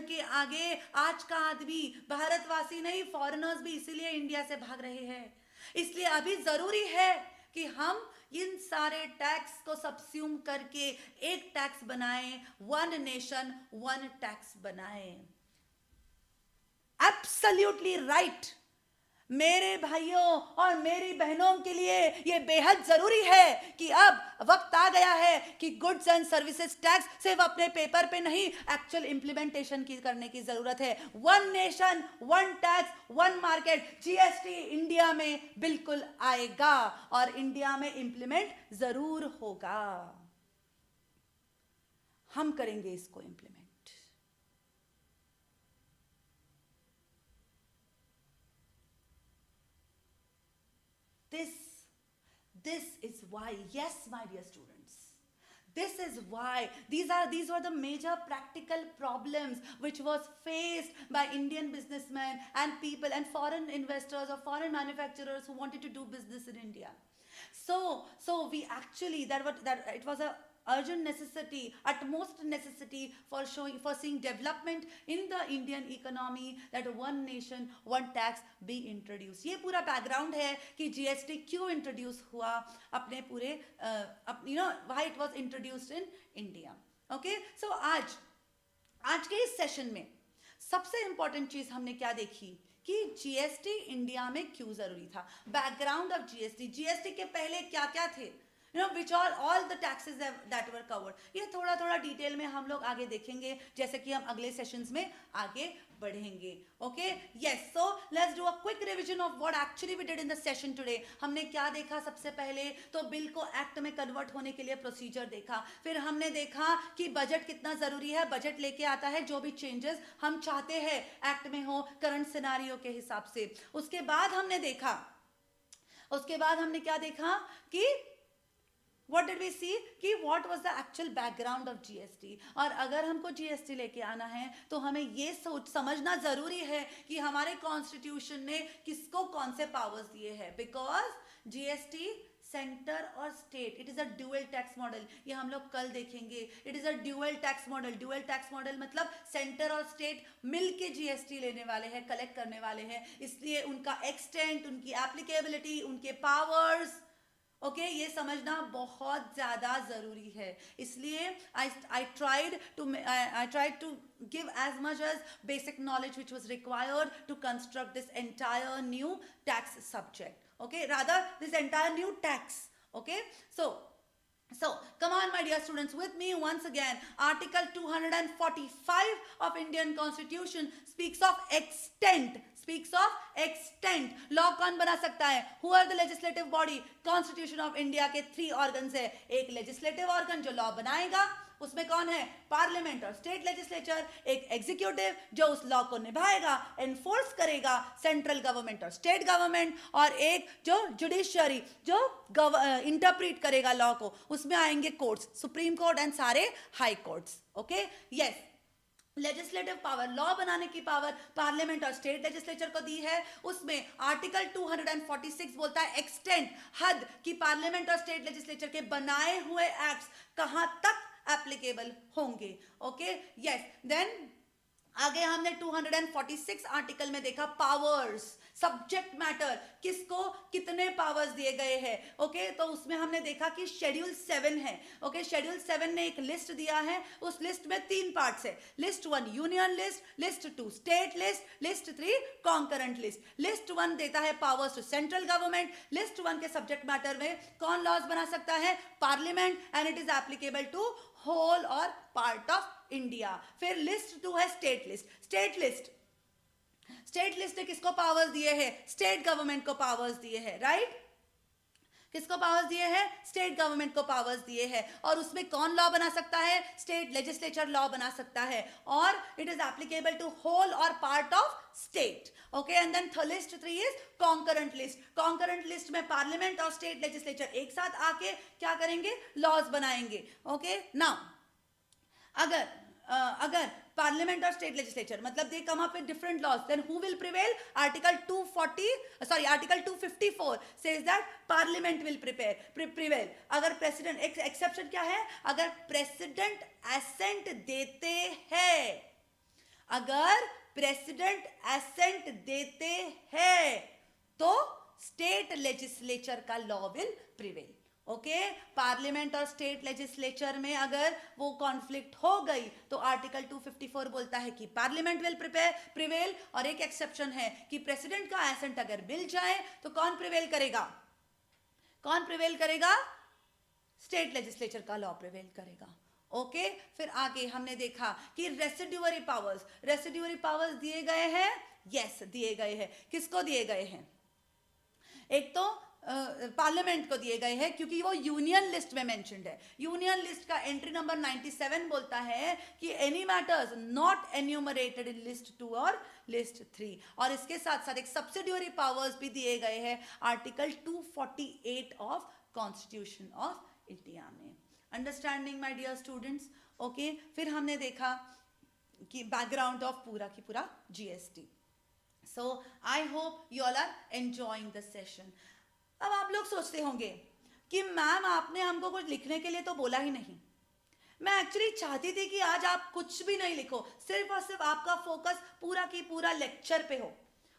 के आगे आज का आदमी, भारतवासी नहीं फॉरेनर्स भी इसीलिए इंडिया से भाग रहे हैं। इसलिए अभी जरूरी है कि हम इन सारे टैक्स को सबस्यूम करके एक टैक्स बनाएं, वन नेशन वन टैक्स बनाएं। Absolutely right. मेरे भाइयों और मेरी बहनों के लिए यह बेहद जरूरी है कि अब वक्त आ गया है कि गुड्स एंड सर्विसेज टैक्स सिर्फ अपने पेपर पे नहीं, एक्चुअल इंप्लीमेंटेशन की करने की जरूरत है। One nation one tax one market, GST India में बिल्कुल आएगा और इंडिया में इंप्लीमेंट जरूर होगा। हम करेंगे इसको implement. This is why, yes, my dear students, this is why these were the major practical problems which was faced by Indian businessmen and people and foreign investors or foreign manufacturers who wanted to do business in India. So we actually, it was urgent necessity, utmost necessity for seeing development in the Indian economy, that one nation one tax be introduced. ये पूरा background है कि GST क्यों introduce हुआ अपने पूरे why it was introduced in India. Okay, so आज के इस सेशन में सबसे इंपॉर्टेंट चीज हमने क्या देखी कि जीएसटी इंडिया में क्यों जरूरी था, बैकग्राउंड ऑफ जीएसटी के पहले क्या क्या थे, which are all the taxes that were covered. ये थोड़ा थोड़ा डिटेल में हम लोग आगे देखेंगे जैसे कि हम अगले सेशंस में आगे बढ़ेंगे. Okay, yes, so let's do a quick revision of what actually we did in the session today. हमने क्या देखा? सबसे पहले तो बिल को एक्ट में कन्वर्ट होने के लिए प्रोसीजर देखा. फिर हमने देखा कि बजट कितना जरूरी है, बजट लेके आता है जो भी चेंजेस हम चाहते हैं एक्ट में हो करंट सिनेरियो के हिसाब से. उसके बाद हमने क्या देखा कि What did we see? कि what was the actual background of GST? और अगर हमको GST लेके आना है तो हमें ये समझना जरूरी है कि हमारे कॉन्स्टिट्यूशन ने किसको कौन से पावर्स दिए हैं. बिकॉज GST सेंटर और state, it is a dual tax model. ये हम लोग कल देखेंगे. It is a dual tax model. Dual tax model मतलब सेंटर और स्टेट मिलके GST लेने वाले हैं, कलेक्ट करने वाले हैं. इसलिए उनका एक्सटेंट, उनकी एप्लीकेबिलिटी, उनके पावर्स, ओके, ये समझना बहुत ज्यादा जरूरी है. इसलिए I tried to give as much as basic knowledge which was required to construct this entire new tax subject. Okay, rather this entire new tax. Okay, so come on my dear students, with me once again. Article 245 of Indian Constitution speaks of extent. Law कौन बना सकता है? Who are the legislative body? Constitution of India के 3 organs है. एक legislative organ जो law बनाएगा, उसमें कौन है? पार्लियामेंट और स्टेट लेजिस्लेचर. एक एग्जीक्यूटिव जो उस लॉ को निभाएगा, एनफोर्स करेगा, सेंट्रल गवर्नमेंट और स्टेट गवर्नमेंट. और एक जो जुडिशियरी जो इंटरप्रीट करेगा लॉ को. उसमें आएंगे कोर्ट्स, सुप्रीम कोर्ट एंड सारे high courts. Okay, yes. Legislative power, law बनाने की पावर पार्लियामेंट और स्टेट लेजिस्लेचर को दी है. उसमें आर्टिकल 246 बोलता है एक्सटेंट, हद, कि पार्लियामेंट और स्टेट लेजिस्लेचर के बनाए हुए एक्ट्स कहां तक एप्लीकेबल होंगे. Okay, yes. देन आगे हमने 246 आर्टिकल में देखा पावर्स, सब्जेक्ट मैटर, किसको कितने पावर्स दिए गए हैं. ओके, तो उसमें हमने देखा कि शेड्यूल 7 है. ओके, शेड्यूल 7 ने एक लिस्ट दिया है. उस लिस्ट में 3 पार्ट्स है. List 1 union list, list 2 state list, list 3 concurrent list. List 1 देता है powers to central government. List 1 के सब्जेक्ट मैटर में कौन लॉज बना सकता है? Parliament, and it is applicable to whole और पार्ट ऑफ इंडिया. फिर लिस्ट 2 है स्टेट लिस्ट. स्टेट लिस्ट ने किसको पावर्स दिए हैं? स्टेट गवर्नमेंट को पावर्स दिए हैं. राइट, किसको पावर्स दिए हैं? स्टेट गवर्नमेंट को पावर्स दिए हैं. और उसमें कौन लॉ बना सकता है? स्टेट लेजिस्लेचर लॉ बना सकता है. और it is applicable to whole और part of state. Okay, and then list 3 is concurrent list. Concurrent list में पार्लियामेंट और स्टेट लेजिस्लेचर एक साथ आके क्या करेंगे? लॉज बनाएंगे. ओके, नाउ अगर पार्लियामेंट और स्टेट लेजिस्लेचर मतलब they come up with different laws, then who will prevail? Article 254 says that parliament will prevail. अगर प्रेसिडेंट, एक्सेप्शन क्या है? अगर प्रेसिडेंट एसेंट देते हैं, अगर प्रेसिडेंट एसेंट देते हैं तो स्टेट लेजिस्लेचर का law will prevail. Okay, parliament और स्टेट लेजिस्लेचर में अगर वो कॉन्फ्लिक्ट हो गई तो आर्टिकल 254 बोलता है कि पार्लियामेंट विल प्रिवेल. और एक एक्सेप्शन है कि प्रेसिडेंट का एसेंट अगर मिल जाए तो कौन प्रिवेल करेगा? स्टेट लेजिस्लेचर का लॉ प्रिवेल करेगा. ओके, फिर आगे हमने देखा कि रेसिड्यूअरी पावर्स दिए गए हैं. यस, दिए गए हैं. किसको दिए गए हैं? एक तो पार्लियामेंट को दिए गए हैं क्योंकि वो यूनियन लिस्ट में मेंशन्ड है. यूनियन लिस्ट का एंट्री नंबर 97 बोलता है कि any matters not enumerated in list 2 और लिस्ट 3. और इसके साथ साथ एक सब्सिडियरी पावर्स भी दिए गए हैं article 248 of constitution of India में. Understanding my dear students? Okay, फिर हमने देखा कि बैकग्राउंड ऑफ पूरा की पूरा GST. So I hope you all are enjoying the session. अब आप लोग सोचते होंगे कि मैम आपने हमको कुछ लिखने के लिए तो बोला ही नहीं, मैं एक्चुअली चाहती थी कि आज आप कुछ भी नहीं लिखो, सिर्फ और सिर्फ आपका फोकस पूरा की पूरा लेक्चर पे हो.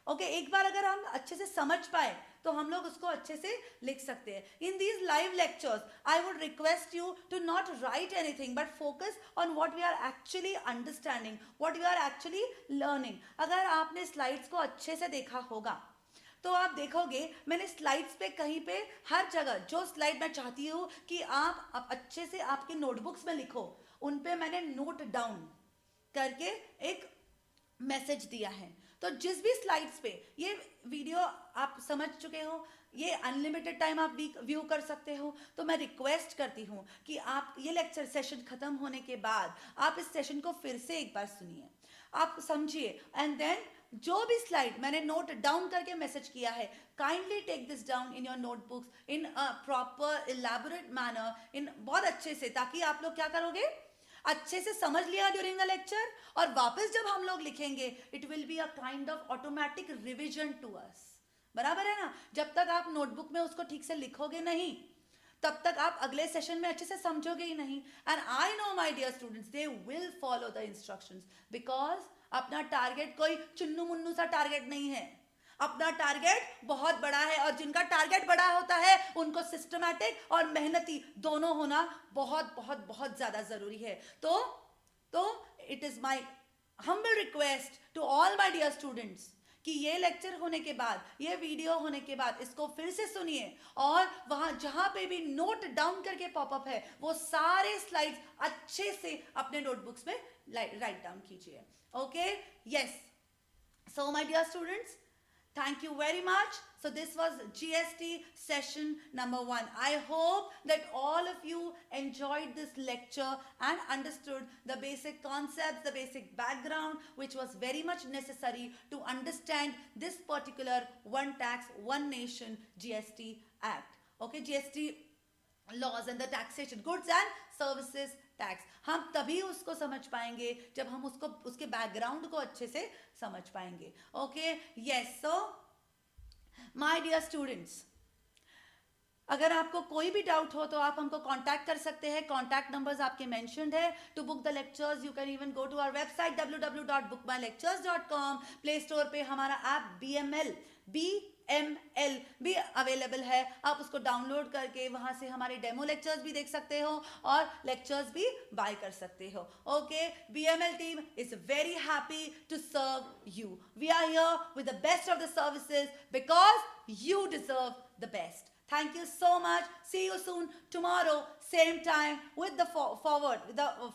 ओके एक बार अगर हम अच्छे से समझ पाए तो हम लोग उसको अच्छे से लिख सकते हैं. In these live lectures I would request you to not write anything but focus on what we are actually understanding, what we are actually learning. अगर आपने स्लाइड्स को अच्छे से देखा होगा तो आप देखोगे मैंने स्लाइड्स पे कहीं पे हर जगह जो स्लाइड मैं चाहती हूँ कि आप अच्छे से आपके नोटबुक्स में लिखो, उन पे मैंने नोट डाउन करके एक मैसेज दिया है. तो जिस भी स्लाइड्स पे ये वीडियो आप समझ चुके हो, ये अनलिमिटेड टाइम आप व्यू कर सकते हो. तो मैं रिक्वेस्ट करती हूँ कि आप ये लेक्चर सेशन खत्म होने के बाद आप इस सेशन को फिर से एक बार सुनिए, आप समझिए, एंड देन जो भी स्लाइड मैंने नोट डाउन करके मैसेज किया है, kindly take this down in your notebooks in a proper elaborate manner, इन बहुत अच्छे से, ताकि आप लोग क्या करोगे, अच्छे से समझ लिया ड्यूरिंग द लेक्चर, और वापस जब हम लोग लिखेंगे it will be a kind of automatic revision to us. बराबर है ना. जब तक आप नोटबुक में उसको ठीक से लिखोगे नहीं तब तक आप अगले सेशन में अच्छे से समझोगे ही नहीं. And I know my dear students they will follow the instructions, because अपना टारगेट कोई चुन्नू मुन्नू सा टारगेट नहीं है, अपना टारगेट बहुत बड़ा है. और जिनका टारगेट बड़ा होता है उनको सिस्टमैटिक और मेहनती दोनों होना बहुत बहुत बहुत ज्यादा जरूरी है. तो it is my humble request to all my dear students कि ये लेक्चर होने के बाद, ये वीडियो होने के बाद इसको फिर से सुनिए, और वहां जहां पे भी नोट डाउन करके पॉपअप है वो सारे स्लाइड्स अच्छे से अपने नोटबुक्स में राइट डाउन कीजिए. Okay, yes. So my dear students, thank you very much. So this was GST session number 1. I hope that all of you enjoyed this lecture and understood the basic concepts, the basic background, which was very much necessary to understand this particular One Tax, One Nation GST Act. Okay, GST laws and the taxation, goods and services tax. हम तभी उसको समझ पाएंगे जब हम उसको उसके background को अच्छे से समझ पाएंगे. Okay, yes. So my dear students, अगर आपको कोई भी डाउट हो तो आप हमको कांटेक्ट कर सकते हैं. कांटेक्ट नंबर्स आपके मेंशन्ड है. To book the lectures you can even go to our website www.bookmylectures.com. Play store पे हमारा ऐप BML भी अवेलेबल है. आप उसको डाउनलोड करके वहां से हमारे डेमो लेक्चर्स भी देख सकते हो और लेक्चर्स भी बाय कर सकते हो. Okay, BML team is very happy to serve you. We are here with the best of the services because you deserve the best. Thank you so much. See you soon tomorrow, same time, with the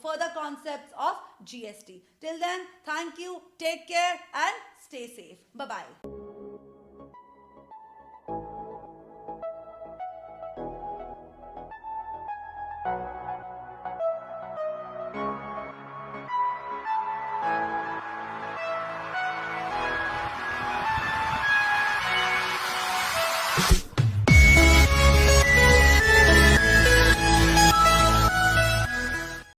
further concepts of GST. Till then, thank you, take care and stay safe. Bye-bye.